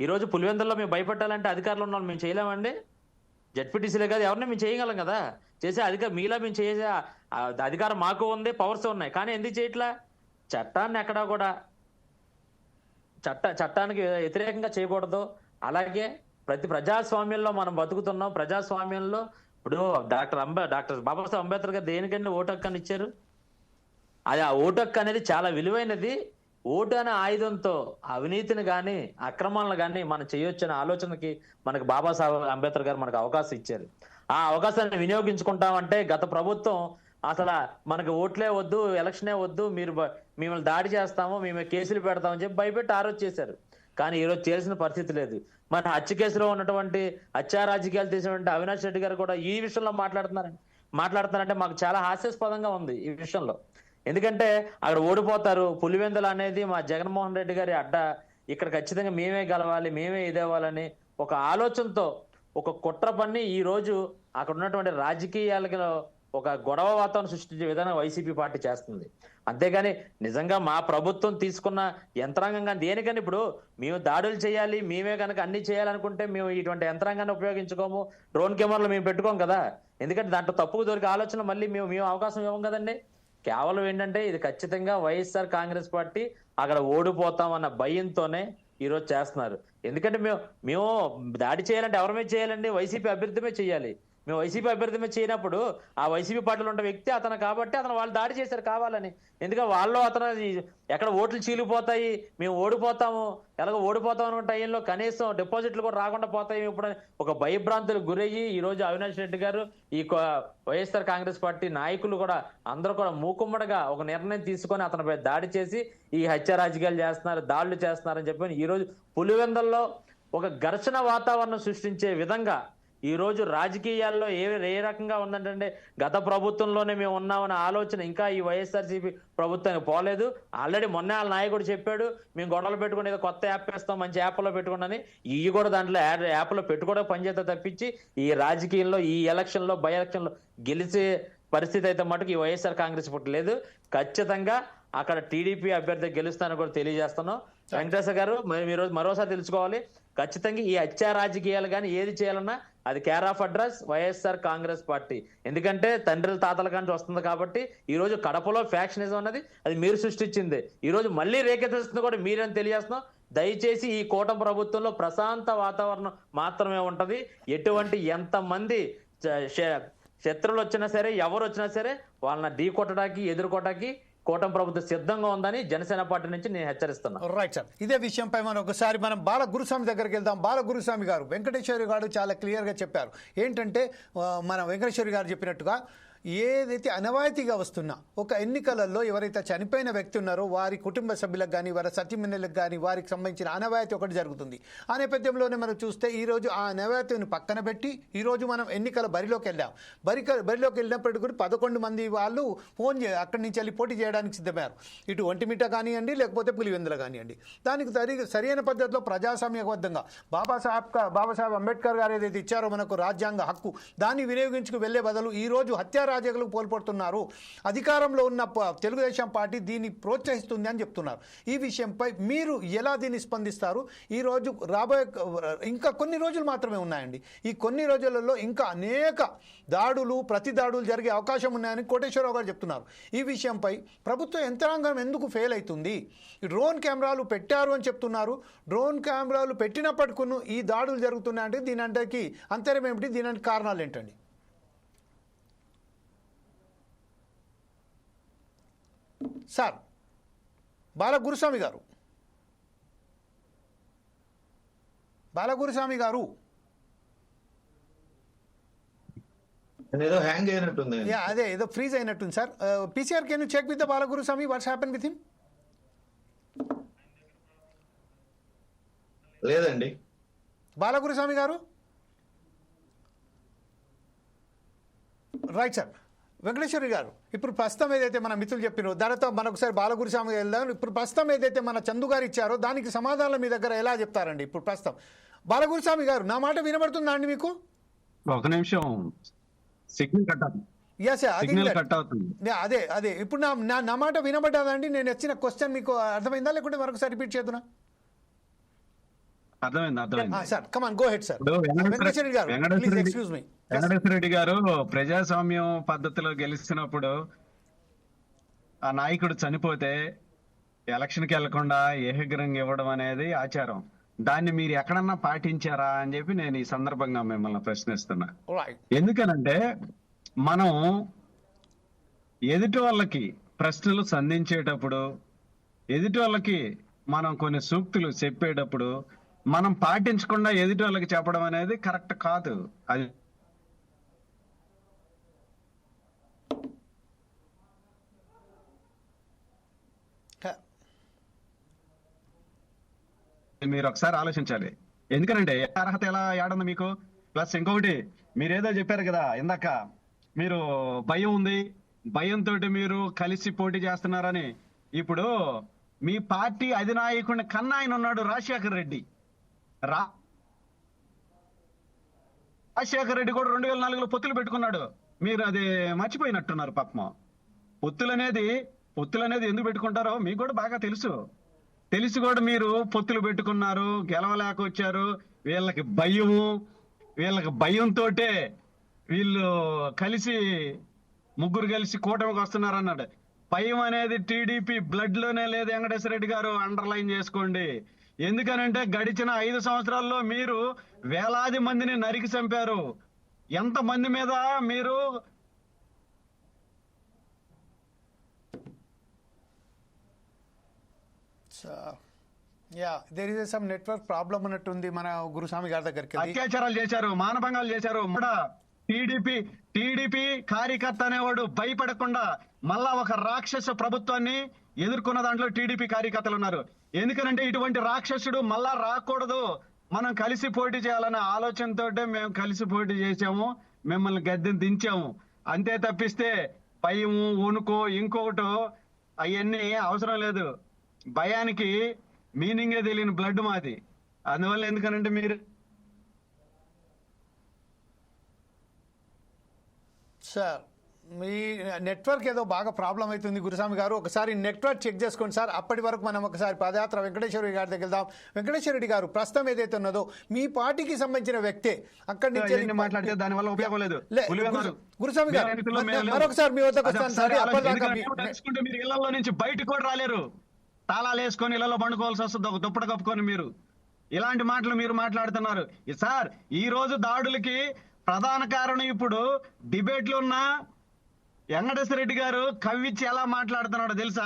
ఈరోజు పులివెందుల్లో మేము భయపెట్టాలంటే అధికారులు ఉన్నాం, మేము చేయలేమండి. జడ్పీటీసీలే కాదు ఎవరిని మేము చేయగలం కదా. చేసే అధికారం మీలా మేము చేసే అధికారం మాకు ఉంది, పవర్స్ ఉన్నాయి. కానీ ఎందుకు చేయట్లా? చట్టాన్ని ఎక్కడా కూడా చట్టానికి వ్యతిరేకంగా చేయకూడదు. అలాగే ప్రజాస్వామ్యంలో మనం బతుకుతున్నాం. ప్రజాస్వామ్యంలో ఇప్పుడు డాక్టర్ బాబాసాహెబ్ అంబేద్కర్ గారు దేనికంటే ఓటు హక్కు అని ఇచ్చారు. అది ఆ ఓటు హక్కు అనేది చాలా విలువైనది. ఓటు అనే ఆయుధంతో అవినీతిని కానీ అక్రమాలను కానీ మనం చేయొచ్చు అనే ఆలోచనకి మనకు బాబాసాహెబ్ అంబేద్కర్ గారు మనకు అవకాశం ఇచ్చారు. ఆ అవకాశాన్ని వినియోగించుకుంటామంటే గత ప్రభుత్వం అసలు మనకు ఓట్లే వద్దు, ఎలక్షనే వద్దు, మిమ్మల్ని దాడి చేస్తాము, మేము కేసులు పెడతామని చెప్పి భయపెట్టి ఆరోజు చేశారు. కానీ ఈరోజు చేయాల్సిన పరిస్థితి లేదు. మన హత్య కేసులో ఉన్నటువంటి హత్యా రాజకీయాలు చేసినటువంటి అవినాష్ రెడ్డి గారు కూడా ఈ విషయంలో మాట్లాడుతున్నారంటే మాకు చాలా హాస్యాస్పదంగా ఉంది ఈ విషయంలో. ఎందుకంటే అక్కడ ఓడిపోతారు. పులివెందులు అనేది మా జగన్మోహన్ రెడ్డి గారి అడ్డ, ఇక్కడ ఖచ్చితంగా మేమే గెలవాలి, మేమే ఇదేవాలని ఒక ఆలోచనతో ఒక కుట్ర పన్ని ఈ రోజు అక్కడ ఉన్నటువంటి రాజకీయాలలో ఒక గొడవ వాతావరణం సృష్టించే విధానం వైసీపీ పార్టీ చేస్తుంది. అంతేగాని నిజంగా మా ప్రభుత్వం తీసుకున్న యంత్రాంగంగా దేనికని ఇప్పుడు మేము దాడులు చేయాలి, మేమే కనుక అన్ని చేయాలనుకుంటే మేము ఇటువంటి యంత్రాంగాన్ని ఉపయోగించుకోము, డ్రోన్ కెమెరాలు మేము పెట్టుకోం కదా. ఎందుకంటే దాంట్లో తప్పుకు దొరికే ఆలోచన మళ్ళీ మేము అవకాశం ఇవ్వం కదండి. కేవలం ఏంటంటే ఇది ఖచ్చితంగా వైఎస్ఆర్ కాంగ్రెస్ పార్టీ అక్కడ ఓడిపోతామన్న భయంతోనే ఈరోజు చేస్తున్నారు. ఎందుకంటే మేము దాడి చేయాలంటే ఎవరి చేయాలండి? వైసీపీ అభ్యర్థి మీద చేయాలి. మేము వైసీపీ అభ్యర్థి మీద చేయనప్పుడు ఆ వైసీపీ పార్టీలో ఉన్న వ్యక్తి అతను కాబట్టి వాళ్ళు దాడి చేశారు కావాలని. ఎందుకంటే వాళ్ళు అతను ఎక్కడ ఓట్లు చీలిపోతాయి, మేము ఓడిపోతాము, ఎలాగో ఓడిపోతాం అనుకున్న టైంలో కనీసం డిపాజిట్లు కూడా రాకుండా పోతాయి ఇప్పుడు ఒక భయభ్రాంతులకు గురయ్యి ఈరోజు అవినాష్ రెడ్డి గారు ఈ వైఎస్ఆర్ కాంగ్రెస్ పార్టీ నాయకులు కూడా అందరూ కూడా మూకుమ్మడిగా ఒక నిర్ణయం తీసుకొని అతనిపై దాడి చేసి ఈ హత్య రాజకీయాలు చేస్తున్నారు, దాడులు చేస్తున్నారని చెప్పి ఈరోజు పులివెందుల్లో ఒక ఘర్షణ వాతావరణం సృష్టించే విధంగా ఈ రోజు రాజకీయాల్లో ఏ రకంగా ఉందంటే గత ప్రభుత్వంలోనే మేము ఉన్నామన్న ఆలోచన ఇంకా ఈ వైఎస్ఆర్సీపీ ప్రభుత్వానికి పోలేదు. ఆల్రెడీ మొన్న వాళ్ళ నాయకుడు చెప్పాడు మేము గొడవలు పెట్టుకుని ఏదో కొత్త యాప్ వేస్తాం, మంచి యాప్లో పెట్టుకున్నాని. ఇవి కూడా దాంట్లో యాప్లో పెట్టుకోవడం పనిచేస్తే తప్పించి ఈ రాజకీయంలో ఈ ఎలక్షన్లో బై ఎలక్షన్లో గెలిచే పరిస్థితి అయితే మటుకు ఈ వైఎస్ఆర్ కాంగ్రెస్ పార్టీ లేదు. ఖచ్చితంగా అక్కడ టీడీపీ అభ్యర్థి గెలుస్తానని కూడా తెలియజేస్తున్నాం. వెంకటేశ్వర గారు మీరు మరోసారి తెలుసుకోవాలి, ఖచ్చితంగా ఈ హత్యా రాజకీయాలు కానీ ఏది చేయాలన్నా అది care of address YSR Congress party. ఎందుకంటే తండ్రుల తాతల కంటే వస్తుంది కాబట్టి ఈ రోజు కడపలో ఫ్యాక్షనిజం అన్నది అది మీరు సృష్టించింది. ఈ రోజు మళ్ళీ రేకెత్తిస్తుంది కూడా మీరని తెలియజేస్తున్నాం. దయచేసి ఈ కూటమి ప్రభుత్వంలో ప్రశాంత వాతావరణం మాత్రమే ఉంటది. ఎటువంటి ఎంతమంది శత్రువులు వచ్చినా సరే ఎవరు వచ్చినా సరే వాళ్ళని ఢీ కొట్టడానికి ఎదుర్కోవడానికి కూటమి ప్రభుత్వం సిద్ధంగా ఉందని జనసేన పార్టీ నుంచి నేను హెచ్చరిస్తున్నాను. రైట్ సార్, ఇదే విషయంపై ఒకసారి మనం బాల గురుస్వామి దగ్గరికి వెళ్దాం. బాల గురుస్వామి గారు, వెంకటేశ్వరి గారు చాలా క్లియర్గా చెప్పారు. ఏంటంటే మన వెంకటేశ్వరి గారు చెప్పినట్టుగా ఏదైతే అనవాయితీగా వస్తున్నా ఒక ఎన్నికలలో ఎవరైతే చనిపోయిన వ్యక్తి ఉన్నారో వారి కుటుంబ సభ్యులకు కానీ వారి సతీమణులకు కానీ వారికి సంబంధించిన అనవాయితీ ఒకటి జరుగుతుంది. ఆ నేపథ్యంలోనే మనం చూస్తే ఈరోజు ఆ అనవాయితీని పక్కన పెట్టి ఈరోజు మనం ఎన్నికల బరిలోకి వెళ్ళాం. బరిలోకి వెళ్ళినప్పటికీ కూడా 11 మంది వాళ్ళు అక్కడి నుంచి వెళ్ళి పోటీ చేయడానికి సిద్ధమయ్యారు. ఇటు ఒంటిమిట్ట కానివ్వండి లేకపోతే పులివెందుల కానివ్వండి. దానికి సరైన పద్ధతిలో ప్రజాస్వామ్యబద్ధంగా బాబాసాహెబ్ అంబేద్కర్ గారు ఏదైతే ఇచ్చారో మనకు రాజ్యాంగ హక్కు దాన్ని వినియోగించుకు వెళ్లే బదులు ఈరోజు హత్యారాజకులకు పోల్పడుతున్నారు. అధికారంలో ఉన్న తెలుగుదేశం పార్టీ దీన్ని ప్రోత్సహిస్తుంది అని చెప్తున్నారు. ఈ విషయంపై మీరు ఎలా దీన్ని స్పందిస్తారు? ఈరోజు రాబోయే ఇంకా కొన్ని రోజులు మాత్రమే ఉన్నాయండి. ఈ కొన్ని రోజులలో ఇంకా అనేక ప్రతి దాడులు జరిగే అవకాశం ఉన్నాయని కోటేశ్వరరావు గారు చెప్తున్నారు. ఈ విషయంపై ప్రభుత్వ యంత్రాంగం ఎందుకు ఫెయిల్ అవుతుంది? డ్రోన్ కెమెరాలు పెట్టారు అని చెప్తున్నారు. డ్రోన్ కెమెరాలు పెట్టినప్పటికీ ఈ దాడులు జరుగుతున్నాయంటే దీని అంతకి అంతరం ఏమిటి? దీనికి కారణాలు ఏంటండి? సార్ బాలగురుస్వామి గారు ఏదో హ్యాంగ్ అయినట్టుంది. అదే ఏదో ఫ్రీజ్ అయినట్టుంది sir. PCR can you check with the Balaguruswamy what's happen with him? లేదండి. బాలగురుస్వామి గారు రైట్ సార్, వెంకటేశ్వరి గారు, ఇప్పుడు ప్రస్తుతం ఏదైతే మన మిత్రులు చెప్పినారో దానితో మనొకసారి బాలగురుస్వామి వెళ్దాం. ఇప్పుడు ప్రస్తుతం ఏదైతే మన చందు గారు ఇచ్చారో దానికి సమాధానం మీ దగ్గర ఎలా చెప్తారండి? ఇప్పుడు ప్రస్తుతం బాలగురుస్వామి గారు, నా మాట వినబడుతుందా అండి మీకు? ఒక నిమిషం, సిగ్నల్ కట్ అవుతుంది. సిగ్నల్ కట్ అవుతుంది. అదే ఇప్పుడు నా మాట వినబడ్డాదండి? నేను వచ్చిన క్వశ్చన్ మీకు అర్థమైందా, లేకుంటే మరొకసారి రిపీట్ చేద్దునా? అర్థమైంది. Sir come on, go ahead sir. Venkateswara Reddy గారు ప్రజాస్వామ్యం పద్ధతిలో గెలిచినప్పుడు ఆ నాయకుడు చనిపోతే ఎలక్షన్కి వెళ్లకుండా ఏకగ్రంగా ఇవ్వడం అనేది ఆచారం. దాన్ని మీరు ఎక్కడన్నా పాటించారా అని చెప్పి నేను ఈ సందర్భంగా మిమ్మల్ని ప్రశ్నిస్తున్నా. ఎందుకనంటే మనం ఎదుటి వాళ్ళకి ప్రశ్నలు సంధించేటప్పుడు, ఎదుటి వాళ్ళకి మనం కొన్ని సూక్తులు చెప్పేటప్పుడు మనం పాటించకుండా ఎదుటి వాళ్ళకి చెప్పడం అనేది కరెక్ట్ కాదు. అది మీరు ఒకసారి ఆలోచించాలి. ఎందుకనంటే అర్హత ఎలా ఏడుంది మీకు? ప్లస్ ఇంకొకటి, మీరేదో చెప్పారు కదా ఇందాక, మీరు భయం ఉంది, భయంతో మీరు కలిసి పోటీ చేస్తున్నారని. ఇప్పుడు మీ పార్టీ అధినాయకుడిని కన్నా ఆయన ఉన్నాడు, రాజశేఖర్ రెడ్డి. రాజశేఖర్ రెడ్డి కూడా 2004లో పొత్తులు పెట్టుకున్నాడు. మీరు అది మర్చిపోయినట్టున్నారు పాపం. పొత్తులు అనేది ఎందుకు పెట్టుకుంటారో మీకు కూడా బాగా తెలిసి కూడా మీరు పొత్తులు పెట్టుకున్నారు, గెలవలేక వచ్చారు. వీళ్ళకి భయంతో వీళ్ళు ముగ్గురు కలిసి కూటమికి వస్తున్నారు అన్నాడు. భయం అనేది టీడీపీ బ్లడ్ లోనే లేదు. వెంకటేశ్వర రెడ్డి గారు అండర్లైన్ చేసుకోండి. ఎందుకనంటే గడిచిన 5 సంవత్సరాల్లో మీరు వేలాది మందిని నరికి చంపారు. ఎంత మంది మీద మీరు నెట్వర్క్ ప్రాబ్లం ఉన్నట్టుంది మన గురుస్వామి గారి దగ్గరికి. అత్యాచారాలు చేశారు, మానభంగాలు చేశారు. టీడీపీ కార్యకర్త అనేవాడు భయపడకుండా మళ్ళా ఒక రాక్షస ప్రభుత్వాన్ని ఎదుర్కొన్న దాంట్లో టీడీపీ కార్యకర్తలు ఉన్నారు. ఎందుకనంటే ఇటువంటి రాక్షసుడు మళ్ళా రాకూడదు, మనం కలిసి పోటీ చేయాలనే ఆలోచనతో మేము కలిసి పోటీ చేసాము, మిమ్మల్ని గద్దెని దించాము. అంతే తప్పిస్తే భయము, వణుకో, ఇంకొకటో అవన్నీ అవసరం లేదు. భయానికి మీనింగే తెలియని బ్లడ్ మాది. అందువల్ల ఎందుకనంటే మీరు సార్ మీ నెట్వర్క్ ఏదో బాగా ప్రాబ్లం అవుతుంది గురుస్వామి గారు, ఒకసారి నెట్వర్క్ చెక్ చేసుకోండి సార్. అప్పటి వరకు మనం ఒకసారి పాదయాత్ర వెంకటేశ్వర గారి దగ్గర వెళ్దాం. వెంకటేశ్వర రెడ్డి గారు, ప్రస్తుతం ఏదైతే ఉన్నదో మీ పార్టీకి సంబంధించిన వ్యక్తే అక్కడి నుంచి మాట్లాడితే దాని వల్ల ఉపయోగం లేదు. గురుస్వామి గారు మరొకసారి మీ వద్దకు వస్తాను సార్. మీరు ఇళ్లలో నుంచి బయటకు కూడా రాలేరు, తాళాలు వేసుకొని ఇళ్లలో పండుకోవాల్సి వస్తుంది ఒక దుప్పట కప్పుకొని. మీరు ఇలాంటి మాటలు మీరు మాట్లాడుతున్నారు సార్. ఈ రోజు దాడులకి ప్రధాన కారణం ఇప్పుడు డిబేట్లు ఉన్న వెంకటేశ్వర రెడ్డి గారు కవ్విచ్చి ఎలా మాట్లాడుతున్నాడో తెలుసా?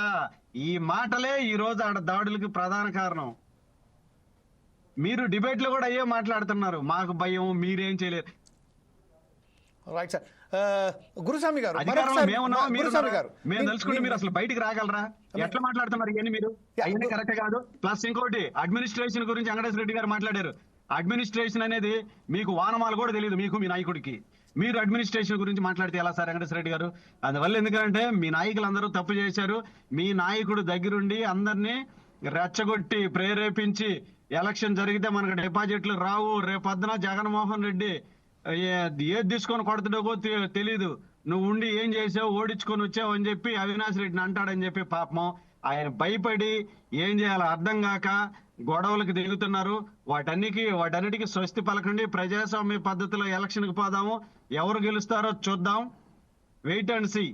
ఈ మాటలే ఈ రోజు ఆడ దాడులకి ప్రధాన కారణం. మీరు డిబేట్లు కూడా అయ్యే మాట్లాడుతున్నారు, మాకు భయం, మీరేం చేయలేరు. Right sir. గురుస్వామి గారు, మేము తెలుసుకుంటే మీరు అసలు బయటికి రాగలరా? ఎట్లా మాట్లాడుతున్నారు ఇవన్నీ? మీరు అవన్నీ కరెక్ట్ కాదు. ప్లస్ ఇంకోటి, అడ్మినిస్ట్రేషన్ గురించి వెంకటేశ్వర రెడ్డి గారు మాట్లాడారు. అడ్మినిస్ట్రేషన్ అనేది మీకు వానమాలు కూడా తెలియదు, మీకు మీ నాయకుడికి. మీరు అడ్మినిస్ట్రేషన్ గురించి మాట్లాడితే ఎలా సార్ వెంకటేశ్వర రెడ్డి గారు? అందువల్ల ఎందుకంటే మీ నాయకులందరూ తప్పు చేశారు. మీ నాయకుడు దగ్గరుండి అందరినీ రెచ్చగొట్టి ప్రేరేపించి ఎలక్షన్ జరిగితే మనకు డిపాజిట్లు రావు, రేపొద్దున జగన్మోహన్ రెడ్డి ఏది తీసుకొని కొడతాడో తెలీదు, నువ్వు ఉండి ఏం చేసావు, ఓడించుకొని వచ్చావు అని చెప్పి అవినాష్ రెడ్డిని అంటాడని చెప్పి పాపం ఆయన భయపడి ఏం చేయాలో అర్థం కాక గొడవలకు దిగుతున్నారు. వాటన్నిటికీ స్వస్తి పలకండి. ప్రజాస్వామ్య పద్ధతిలో ఎలక్షన్కి పోదాము, ఎవరు గెలుస్తారో చూద్దాం. Wait and see.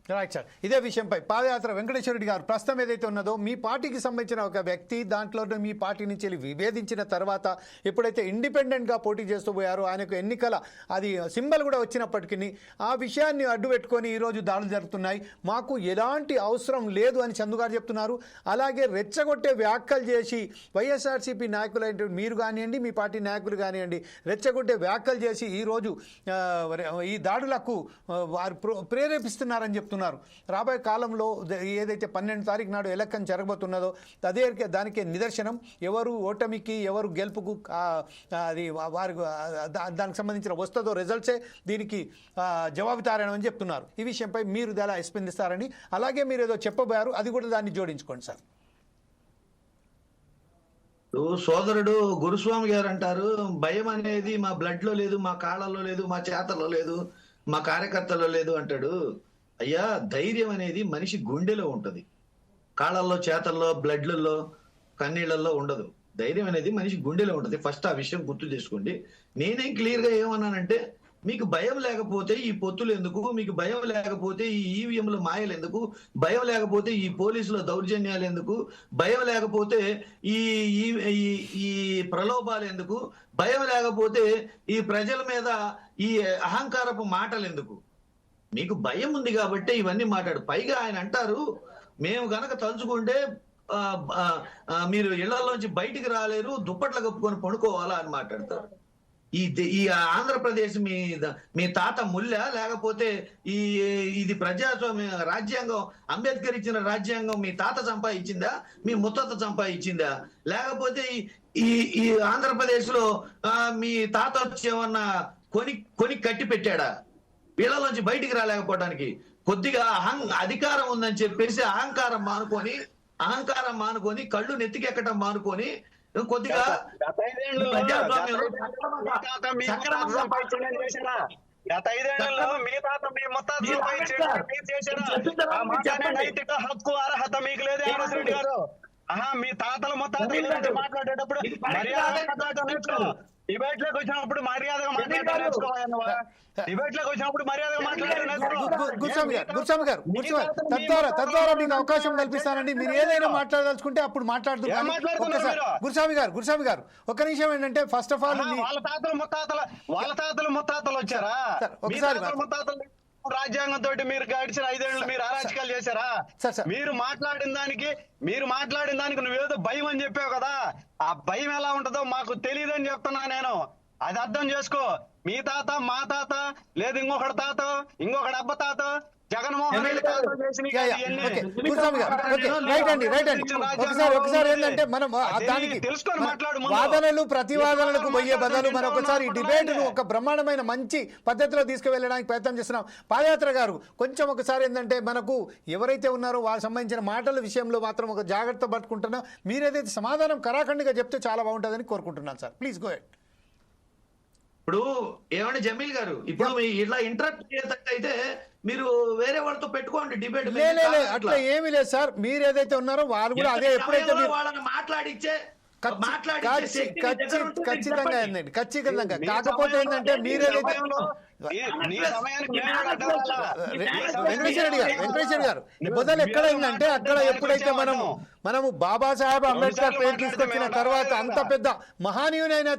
Right sir. ఇదే విషయంపై పాదయాత్ర వెంకటేశ్వర రెడ్డి గారు, ప్రస్తుతం ఏదైతే ఉన్నదో మీ పార్టీకి సంబంధించిన ఒక వ్యక్తి దాంట్లో మీ పార్టీ నుంచి విభేదించిన తర్వాత ఎప్పుడైతే ఇండిపెండెంట్గా పోటీ చేస్తూ పోయారో ఆయనకు ఎన్నికల అది సింబల్ కూడా వచ్చినప్పటికీ ఆ విషయాన్ని అడ్డు పెట్టుకొని ఈరోజు దాడులు జరుగుతున్నాయి. మాకు ఎలాంటి అవసరం లేదు అని చందు గారు చెప్తున్నారు. అలాగే రెచ్చగొట్టే వ్యాఖ్యలు చేసి వైఎస్ఆర్సీపీ నాయకులు మీరు కానివ్వండి, మీ పార్టీ నాయకులు కానివ్వండి, రెచ్చగొట్టే వ్యాఖ్యలు చేసి ఈరోజు ఈ దాడులకు వారు ప్రేరేపిస్తున్నారని చెప్తున్నారు. చెప్తున్నారు. రాబోయే కాలంలో ఏదైతే 12 తారీఖు నాడు ఎలక్షన్ జరగబోతున్నదో దానికి నిదర్శనం ఎవరు ఓటమికి ఎవరు గెలుపుకు అది వారి దానికి సంబంధించిన వస్తుందో రిజల్ట్సే దీనికి జవాబుదారని అని చెప్తున్నారు. ఈ విషయంపై మీరు ఎలా స్పందిస్తారని, అలాగే మీరు ఏదో చెప్పబోయారు అది కూడా దాన్ని జోడించుకోండి సార్. సోదరుడు గురుస్వామి గారు అంటారు, భయం అనేది మా బ్లడ్ లో లేదు, మా కాళ్ళల్లో లేదు, మా చేతల్లో లేదు, మా కార్యకర్తల్లో లేదు అంటాడు. అయ్యా, ధైర్యం అనేది మనిషి గుండెలో ఉంటది, కాళ్ళల్లో, చేతల్లో, బ్లడ్లలో, కన్నీళ్లలో ఉండదు. ధైర్యం అనేది మనిషి గుండెలో ఉంటది. ఫస్ట్ ఆ విషయం గుర్తు చేసుకోండి. నేనేం క్లియర్ గా ఏమన్నానంటే, మీకు భయం లేకపోతే ఈ పొత్తులు ఎందుకు, మీకు భయం లేకపోతే ఈ ఈవీఎంల మాయలు ఎందుకు, భయం లేకపోతే ఈ పోలీసుల దౌర్జన్యాలు ఎందుకు, భయం లేకపోతే ఈ ఈ ప్రలోభాలు ఎందుకు, భయం లేకపోతే ఈ ప్రజల మీద ఈ అహంకారపు మాటలు ఎందుకు? మీకు భయం ఉంది కాబట్టి ఇవన్నీ మాట్లాడు. పైగా ఆయన అంటారు, మేము గనక తలుచుకుంటే మీరు ఇళ్లలోంచి బయటికి రాలేరు, దుప్పట్లు కప్పుకొని పడుకోవాలా అని మాట్లాడతారు. ఈ ఆంధ్రప్రదేశ్ మీ తాత ముల్ల, లేకపోతే ఇది ప్రజాస్వామ్య రాజ్యాంగం, అంబేద్కర్ ఇచ్చిన రాజ్యాంగం మీ తాత సంపాదించిందా, మీ ముత్తాత సంపాదించిందా, లేకపోతే ఈ ఆంధ్రప్రదేశ్ లో మీ తాత వచ్చి ఏమన్నా కొని కట్టి పెట్టాడా? వీళ్ళలోంచి బయటికి రాలేకపోవడానికి కొద్దిగా అధికారం ఉందని చెప్పేసి అహంకారం మానుకొని కళ్ళు నెత్తికెక్కటం మానుకొని కొద్దిగా గత 5 ఏళ్లలో మీ తాత మీ ముత్తాత నైతిక హక్కు అర్హత మీకు లేదు రెడ్డి గారు. మీ తాతల ముత్తాతలు మాట్లాడేటప్పుడు మర్యాద నేర్చుకో. డిబేట్ లోకి వచ్చినప్పుడు మర్యాదగా మాట్లాడాలి. డిబేట్ లోకి వచ్చినప్పుడు మర్యాదగా గురుస్వామి గారు తద్వారా మీకు అవకాశం కల్పిస్తానండి. మీరు ఏదైనా మాట్లాడదలుచుకుంటే అప్పుడు మాట్లాడుతూ. గురుస్వామి గారు ఒక నిమిషం ఏంటంటే, ఫస్ట్ ఆఫ్ ఆల్ వాళ్ళ తాతలు ముత్తాతలు వచ్చారా? ఒకసారి రాజ్యాంగంతో మీరు గడిచిన 5 ఏళ్ళు మీరు అరాచకాలు చేశారా? మీరు మాట్లాడిన దానికి నువ్వేదో భయం అని చెప్పావు కదా, ఆ భయం ఎలా ఉంటుందో మాకు తెలియదని చెప్తున్నా నేను. అది అర్థం చేసుకో. మీ తాత, మా తాత, లేదు ఇంకొకటి తాత, ఇంకొకటి అబ్బ తాత, జగన్మోహన్ రెడ్డి ఒకసారి ఏంటంటే మనం దానికి వాదనలు ప్రతివాదనలకు పోయే బదులు మనం ఒకసారి డిబేట్ ను ఒక బ్రహ్మాండమైన మంచి పద్ధతిలో తీసుకువెళ్ళడానికి ప్రయత్నం చేస్తున్నాం. పాదయాత్ర గారు కొంచెం ఒకసారి ఏంటంటే, మనకు ఎవరైతే ఉన్నారో వాళ్ళకి సంబంధించిన మాటల విషయంలో మాత్రం ఒక జాగ్రత్త పట్టుకుంటున్నా. మీరేదైతే సమాధానం కరాఖండిగా చెప్తే చాలా బాగుంటుందని కోరుకుంటున్నాను సార్. Please go head. ఇప్పుడు ఏమంటే జమీల్ గారు, ఇప్పుడు ఇట్లా ఇంటరప్ట్ చేసేటట్టయితే మీరు వేరే వాళ్ళతో పెట్టుకోండి డిబేట్. అట్లా ఏమీ లేదు సార్. మీరు ఏదైతే ఉన్నారో వాళ్ళు కూడా అదే. ఎప్పుడైతే వాళ్ళని మాట్లాడిచ్చే ఖచ్చితంగా ఏంటండి, ఖచ్చితంగా. కాకపోతే ఏంటంటే మీరేదైతే వెంకటేశ్వర గారు బదులు ఎక్కడైందంటే, అక్కడ ఎప్పుడైతే మనము బాబాసాహెబ్ అంబేద్కర్ పేరు తీసుకొచ్చిన తర్వాత, అంత పెద్ద మహానీయునైన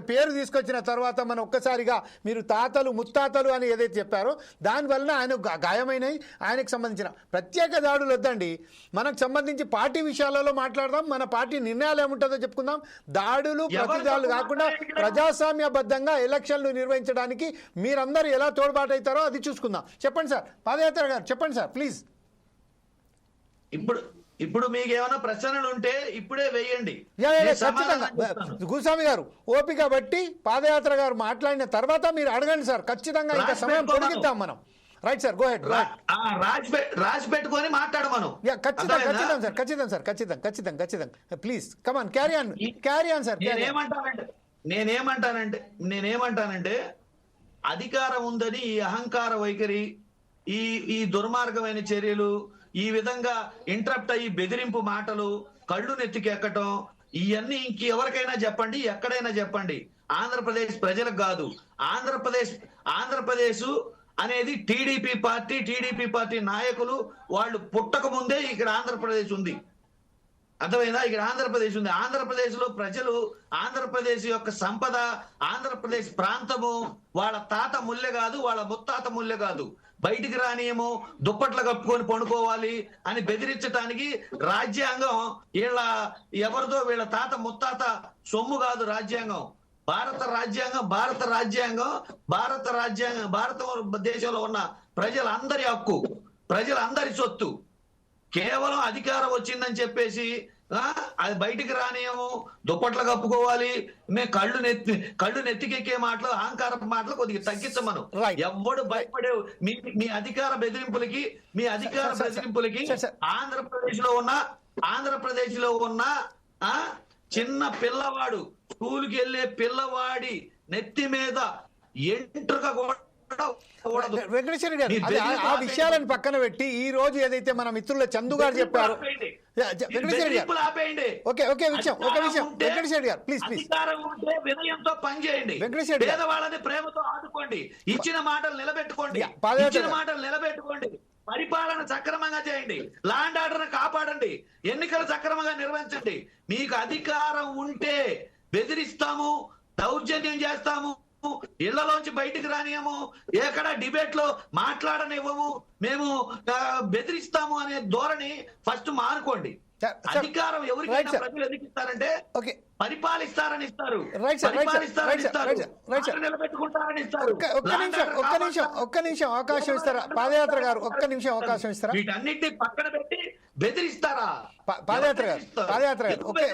పేరు తీసుకొచ్చిన తర్వాత, మనం ఒక్కసారిగా మీరు తాతలు ముత్తాతలు అని ఏదైతే చెప్పారో దానివల్ల ఆయన గాయమైనవి, ఆయనకు సంబంధించిన ప్రత్యేక దాడులు వద్దండి. మనకు సంబంధించి పార్టీ విషయాలలో మాట్లాడదాం, మన పార్టీ నిర్ణయాలు ఏముంటుందో చెప్పుకుందాం. దాడులు ప్రతిదాడులు కాకుండా ప్రజాస్వామ్యబద్ధంగా ఎలక్షన్లు నిర్వహించడానికి మీరందరూ ఎలా తోడ్పాటు అవుతారో అది చూసుకుందాం. చెప్పండి సార్, పాదయాత్ర గారు చెప్పండి సార్ ప్లీజ్. ఇప్పుడు మీకు ఏమైనా ప్రశ్నలు ఉంటే ఇప్పుడే వేయండి. ఖచ్చితంగా గురుస్వామి గారు ఓపిక బట్టి పాదయాత్ర గారు మాట్లాడిన తర్వాత మీరు అడగండి సార్. ఖచ్చితంగా ఇంకా సమయం పొడిగిద్దాం మనం. Right sir, go head. రాసి పెట్టుకొని మాట్లాడు మనం. ఖచ్చితంగా సార్, ఖచ్చితంగా please come on carry on sir. నేనేమంటానంటే అధికారం ఉందని ఈ అహంకార వైఖరి, ఈ దుర్మార్గమైన చర్యలు, ఈ విధంగా ఇంటరప్ట్ అయ్యి బెదిరింపు మాటలు, కళ్ళు నెత్తికెక్కటం, ఇవన్నీ ఇంకెవరికైనా చెప్పండి, ఎక్కడైనా చెప్పండి. ఆంధ్రప్రదేశ్ ప్రజలకు కాదు. ఆంధ్రప్రదేశ్ అనేది టీడీపీ పార్టీ నాయకులు వాళ్ళు పుట్టక ముందే ఇక్కడ ఆంధ్రప్రదేశ్ ఉంది. అర్థమైందా? ఇక్కడ ఆంధ్రప్రదేశ్ ఉంది. ఆంధ్రప్రదేశ్ లో ప్రజలు, ఆంధ్రప్రదేశ్ యొక్క సంపద, ఆంధ్రప్రదేశ్ ప్రాంతము వాళ్ళ తాత ముల్లె కాదు, వాళ్ళ ముత్తాత ముల్లె కాదు. బయటికి రానియము, దుప్పట్లు కప్పుకొని పండుకోవాలి అని బెదిరించడానికి రాజ్యాంగం ఎవరిదో వీళ్ళ తాత ముత్తాత సొమ్ము కాదు. రాజ్యాంగం భారతదేశంలో ఉన్న ప్రజలందరి హక్కు. ప్రజలందరి సొత్తు. కేవలం అధికారం వచ్చిందని చెప్పేసి అది బయటికి రానియము, దుప్పట్లు కప్పుకోవాలి, మేము కళ్ళు నెత్తికెక్కే మాటలు, అహంకారపు మాటలు కొద్దిగా తగ్గించమను. ఎవ్వడు భయపడే మీ అధికార బెదిరింపులకి ఆంధ్రప్రదేశ్ లో ఉన్న చిన్న పిల్లవాడు, స్కూల్కి వెళ్ళే పిల్లవాడి నెత్తి మీద ఎంట్రుక కూడా వెంకటేశ్వర గారు ఆ విషయాలను పక్కన పెట్టి ఈ రోజు ఏదైతే మన మిత్రుల చందు గారు చెప్పారు, వెంకటేశ్వర గారు ఒక విషయం వెంకటేశ్వర గారు ప్లీజ్ వినయంతో పనిచేయండి, పేదవాళ్ళని ప్రేమతో ఆదుకోండి, ఇచ్చిన మాటలు నిలబెట్టుకోండి, పరిపాలన సక్రమంగా చేయండి, లా అండ్ ఆర్డర్ కాపాడండి, ఎన్నికలు సక్రమంగా నిర్వహించండి. మీకు అధికారం ఉంటే బెదిరిస్తాము, దౌర్జన్యం చేస్తాము, ఇళ్లలోంచి బయటికి రానియము, ఎక్కడ డిబేట్ లో మాట్లాడనివ్వము, మేము బెదిరిస్తాము అనే ధోరణి ఫస్ట్ మానుకోండి. అధికారం ఎవరికైనా ప్రజలు ఎందుకు ఇస్తారంటే పరిపాలిస్తారని ఇస్తారు, నిలబెట్టుకుంటారని ఇస్తారు. ఒక్క నిమిషం అవకాశం ఇస్తారా పాదయాత్ర గారు? ఒక్క నిమిషం అవకాశం ఇస్తారా? వీటన్నిటిని పక్కన పెట్టి బెదిరిస్తారా? పాదయాత్ర గారు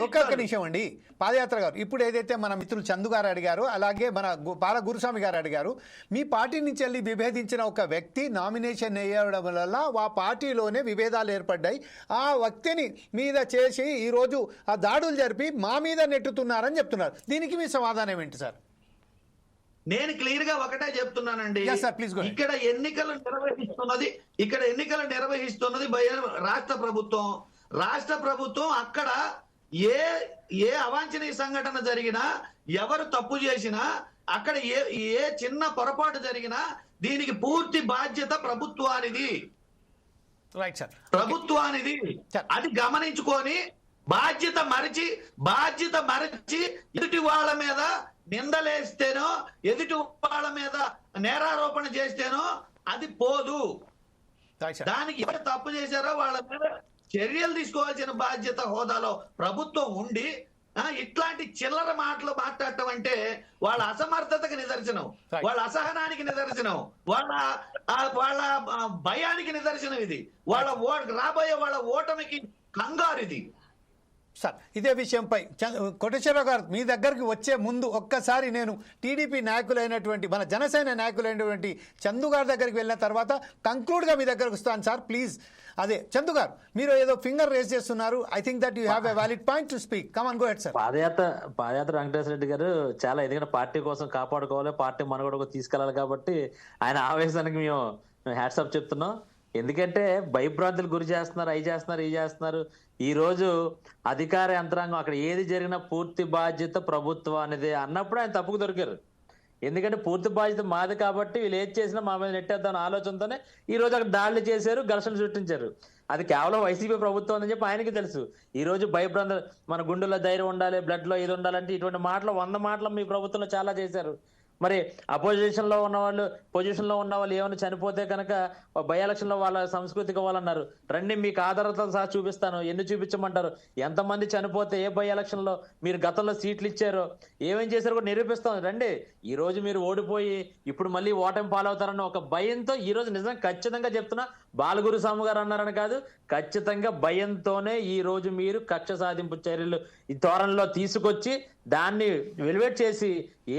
ఒక్క నిమిషం అండి. పాదయాత్ర గారు ఇప్పుడు ఏదైతే మన మిత్రులు చందు గారు అడిగారు, అలాగే మన బాల గురుస్వామి గారు అడిగారు, మీ పార్టీ నుంచి వెళ్ళి విభేదించిన ఒక వ్యక్తి నామినేషన్ వేయడం వల్ల ఆ పార్టీలోనే విభేదాలు ఏర్పడ్డాయి, ఆ వ్యక్తిని మీద చేసి ఈరోజు ఆ దాడులు జరిపి మా మీద నెట్టుతున్నారని చెప్తున్నారు. దీనికి మీ సమాధానం ఏంటి సార్? నేను క్లియర్ గా ఒకటే చెప్తున్నానండి, ఇక్కడ ఎన్నికలు నిర్వహిస్తున్నది రాష్ట్ర ప్రభుత్వం. అక్కడ ఏ అవాంఛనీయ సంఘటన జరిగినా, ఎవరు తప్పు చేసినా, అక్కడ ఏ చిన్న పొరపాటు జరిగినా దీనికి పూర్తి బాధ్యత ప్రభుత్వానిది. అది గమనించుకొని బాధ్యత మరచి ఎదుటి వాళ్ళ మీద నిందలేస్తేనో, ఎదుటి వాళ్ళ మీద నేరారోపణ చేస్తేనో అది పోదు. దానికి ఎవరు తప్పు చేశారో వాళ్ళ మీద చర్యలు తీసుకోవాల్సిన బాధ్యత హోదాలో ప్రభుత్వం ఉండి ఇట్లాంటి చిల్లర మాటలు మాట్లాడటం అంటే వాళ్ళ అసమర్థతకి నిదర్శనం, వాళ్ళ అసహనానికి నిదర్శనం, వాళ్ళ భయానికి నిదర్శనం. ఇది రాబోయే వాళ్ళ ఓటమికి కంగారు ఇది. సార్ ఇదే విషయంపై కోటేశ్వరరావు గారు మీ దగ్గరికి వచ్చే ముందు ఒక్కసారి నేను టీడీపీ నాయకులైనటువంటి మన జనసేన నాయకులైనటువంటి చందు గారి దగ్గరికి వెళ్ళిన తర్వాత కంక్లూడ్గా మీ దగ్గరకు వస్తాను సార్ ప్లీజ్. అదే చందు గారు మీరు ఏదో ఫింగర్ రేస్ చేస్తున్నారు. I think that you have a valid point to speak. Come on go ahead sir. Padayatra Venkateswara Reddy garu చాలా, ఎందుకంటే పార్టీ కోసం కాపాడుకోవాలి, పార్టీ మనుగడకు తీసుకెళ్లాలి కాబట్టి ఆయన ఆవేశానికి మేము హ్యాట్సాప్ చెప్తున్నాం. ఎందుకంటే భయభ్రాంతులు గురి చేస్తున్నారు, అవి చేస్తున్నారు. ఈ రోజు అధికార యంత్రాంగం అక్కడ ఏది జరిగినా పూర్తి బాధ్యత ప్రభుత్వానిదే అన్నప్పుడు ఆయన తప్పుకు దొరికారు. ఎందుకంటే పూర్తి బాధ్యత మాది కాబట్టి వీళ్ళు ఏది చేసినా మా మీద నెట్టేద్దాం ఆలోచనతోనే ఈ రోజు అక్కడ దాడులు చేశారు, ఘర్షణ సృష్టించారు. అది కేవలం వైసీపీ ప్రభుత్వం అని చెప్పి ఆయనకి తెలుసు. ఈ రోజు భయభ్రాంతులు, మన గుండెల్లో ధైర్యం ఉండాలి, బ్లడ్ లో ఇది ఉండాలంటే ఇటువంటి మాటలు 100 మాటలు మీ ప్రభుత్వంలో చాలా చేశారు. మరి పొజిషన్ లో ఉన్న వాళ్ళు ఏమైనా చనిపోతే కనుక బై ఎలక్షన్ లో వాళ్ళ సంస్కృతికి వాళ్ళన్నారు, రండి మీకు ఆధారాలతో సహా చూపిస్తాను, ఎన్ని చూపించమంటారు, ఎంతమంది చనిపోతే ఏ బై ఎలక్షన్ లో మీరు గతంలో సీట్లు ఇచ్చారో ఏమేం చేశారో కూడా నిరూపిస్తాం రండి. ఈ రోజు మీరు ఓడిపోయి ఇప్పుడు మళ్ళీ ఓటమి పాలవుతారన్న ఒక భయంతో ఈ రోజు నిజంగా ఖచ్చితంగా చెప్తున్నా, బాలగురుస్వామి గారు అన్నారని కాదు, ఖచ్చితంగా భయంతోనే ఈ రోజు మీరు కక్ష సాధింపు చర్యలు ఈ ధోరణిలో తీసుకొచ్చి దాన్ని వెలివేట్ చేసి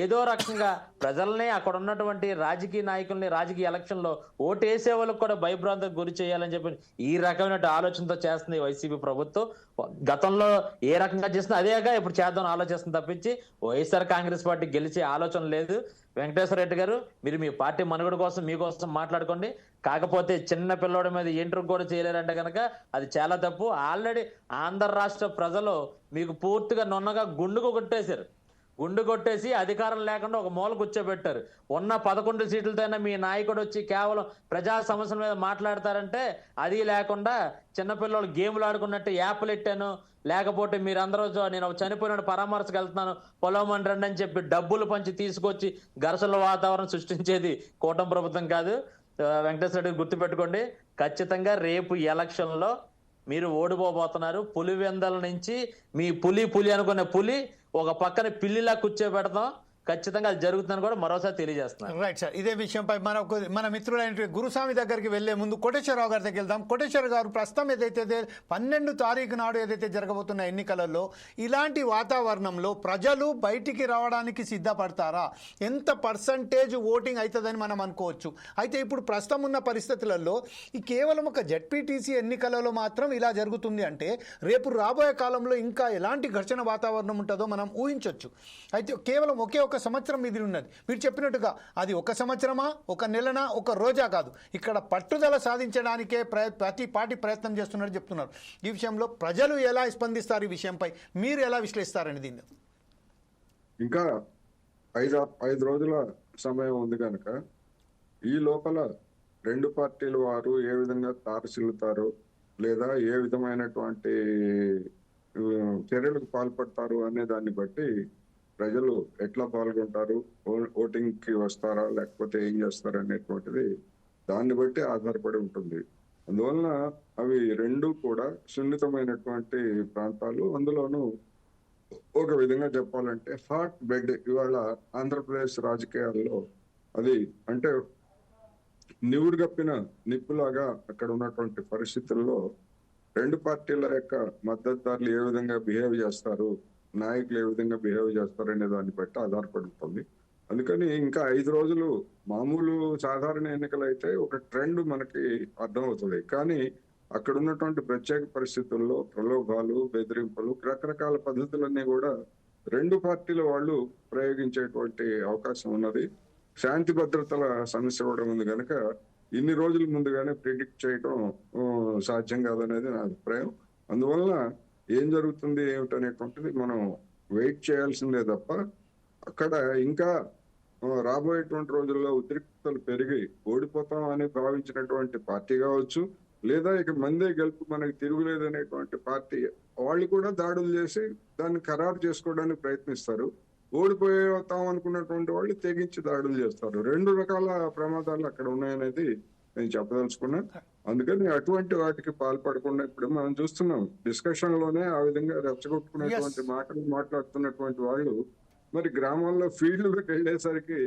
ఏదో రకంగా ప్రజల్ని, అక్కడ ఉన్నటువంటి రాజకీయ నాయకుల్ని, రాజకీయ ఎలక్షన్ లో ఓటు వేసే వాళ్ళకి కూడా భయభ్రాంతికి గురి చేయాలని చెప్పి ఈ రకమైన ఆలోచనతో చేస్తుంది వైసీపీ ప్రభుత్వం. గతంలో ఏ రకంగా చేస్తుందో అదేగా ఇప్పుడు చేద్దాం ఆలోచిస్తుంది తప్పించి వైఎస్ఆర్ కాంగ్రెస్ పార్టీ గెలిచే ఆలోచన లేదు. వెంకటేశ్వర రెడ్డి గారు మీరు మీ పార్టీ మనుగడ కోసం మీకోసం మాట్లాడుకోండి, కాకపోతే చిన్న పిల్లోడి మీద ఎంట్రుకు కూడా చేయలేరంటే కనుక అది చాలా తప్పు. ఆల్రెడీ ఆంధ్ర రాష్ట్ర ప్రజలు మీకు పూర్తిగా నొన్నగా గుండు కొట్టేసి అధికారం లేకుండా ఒక మూల కూర్చోబెట్టారు. ఉన్న 11 సీట్లతోనే మీ నాయకుడు వచ్చి కేవలం ప్రజా సమస్యల మీద మాట్లాడతారంటే అది లేకుండా చిన్నపిల్లలు గేమ్లు ఆడుకున్నట్టు యాప్లు ఎట్టాను, లేకపోతే మీరందరూ నేను చనిపోయిన పరామర్శకు వెళ్తున్నాను పొలమని రండి అని చెప్పి డబ్బులు పంచి తీసుకొచ్చి ఘర్షణ వాతావరణం సృష్టించేది కూటమి ప్రభుత్వం కాదు. వెంకటేశ్వర రెడ్డి గుర్తుపెట్టుకోండి, ఖచ్చితంగా రేపు ఎలక్షన్ లో మీరు ఓడిపోబోతున్నారు. పులివెందల నుంచి మీ పులి అనుకునే పులి ఒక పక్కన పిల్లిలా కూర్చోబెడతాం. ఖచ్చితంగా అది జరుగుతుందని కూడా మరోసారి తెలియజేస్తున్నారు. రైట్ సార్, ఇదే విషయంపై మన మిత్రులైన గురుస్వామి దగ్గరికి వెళ్లే ముందు కోటేశ్వరరావు గారి దగ్గరికి వెళ్దాం. కోటేశ్వర గారు, ప్రస్తుతం ఏదైతే 12 తారీఖు నాడు ఏదైతే జరగబోతున్న ఎన్నికలలో ఇలాంటి వాతావరణంలో ప్రజలు బయటికి రావడానికి సిద్ధపడతారా? ఎంత పర్సంటేజ్ ఓటింగ్ అవుతుందని మనం అనుకోవచ్చు? అయితే ఇప్పుడు ప్రస్తుతం ఉన్న పరిస్థితులలో ఈ కేవలం ఒక జెడ్పీటీసీ ఎన్నికలలో మాత్రం ఇలా జరుగుతుంది అంటే రేపు రాబోయే కాలంలో ఇంకా ఎలాంటి ఘర్షణ వాతావరణం ఉంటుందో మనం ఊహించవచ్చు. అయితే కేవలం ఒకే ఒక సంవత్సరం ఇది ఉన్నది. మీరు చెప్పినట్టుగా అది ఒక సంవత్సరమా, ఒక నెలనా, ఒక రోజా కాదు, ఇక్కడ పట్టుదల సాధించడానికే ప్రతి పార్టీ ప్రయత్నం చేస్తున్నట్టు చెప్తున్నారు. ఈ విషయంలో ప్రజలు ఎలా స్పందిస్తారు? ఈ విషయంపై మీరు ఎలా విశ్లేషిస్తారని దీన్ని? ఇంకా 5 రోజుల సమయం ఉంది కనుక ఈ లోపల రెండు పార్టీల వారు ఏ విధంగా తారసిల్లుతారు లేదా ఏ విధమైనటువంటి చర్యలకు పాల్పడతారు అనే దాన్ని బట్టి ప్రజలు ఎట్లా పాల్గొంటారు, ఓటింగ్ కి వస్తారా లేకపోతే ఏం చేస్తారు అనేటువంటిది దాన్ని బట్టి ఆధారపడి ఉంటుంది. అందువలన అవి రెండు కూడా సున్నితమైనటువంటి ప్రాంతాలు. అందులోనూ ఒక విధంగా చెప్పాలంటే హాట్ బెడ్ ఇవాళ ఆంధ్రప్రదేశ్ రాజకీయాల్లో అది అంటే నివురుగప్పిన నిప్పులాగా అక్కడ ఉన్నటువంటి పరిస్థితుల్లో రెండు పార్టీల యొక్క మద్దతుదారులు ఏ విధంగా బిహేవ్ చేస్తారు, నాయకులు ఏ విధంగా బిహేవ్ చేస్తారు అనే దాన్ని బట్టి ఆధారపడి ఉంటుంది. అందుకని ఇంకా 5 రోజులు మామూలు సాధారణ ఎన్నికలు అయితే ఒక ట్రెండ్ మనకి అర్థమవుతుంది. కానీ అక్కడ ఉన్నటువంటి ప్రత్యేక పరిస్థితుల్లో ప్రలోభాలు, బెదిరింపులు, రకరకాల పద్ధతులన్నీ కూడా రెండు పార్టీల వాళ్ళు ప్రయోగించేటువంటి అవకాశం ఉన్నది. శాంతి భద్రతల సమస్య కూడా ఉంది కనుక ఇన్ని రోజుల ముందుగానే ప్రిడిక్ట్ చేయడం సాధ్యం కాదనేది నా అభిప్రాయం. అందువలన ఏం జరుగుతుంది ఏమిటనేటువంటిది మనం వెయిట్ చేయాల్సిందే తప్ప అక్కడ ఇంకా రాబోయేటువంటి రోజుల్లో ఉద్రిక్తతలు పెరిగి ఓడిపోతాం అని భావించినటువంటి పార్టీ కావచ్చు, లేదా ఇక మందే గెలుపు మనకి తిరుగులేదు అనేటువంటి పార్టీ వాళ్ళు కూడా దాడులు చేసి దాన్ని ఖరారు చేసుకోవడానికి ప్రయత్నిస్తారు. ఓడిపోతాం అనుకున్నటువంటి వాళ్ళు తెగించి దాడులు చేస్తారు. 2 రకాల ప్రమాదాలు అక్కడ ఉన్నాయనేది నేను చెప్పదలుచుకున్నా. అందుకని అటువంటి వాటికి పాల్పడకుండా ఇప్పుడు మనం చూస్తున్నాం డిస్కషన్ లోనే ఆ విధంగా రెచ్చగొట్టుకునేటువంటి మాటలు మాట్లాడుతున్నటువంటి వాళ్ళు మరి గ్రామాల్లో ఫీల్డ్లోకి వెళ్ళేసరికి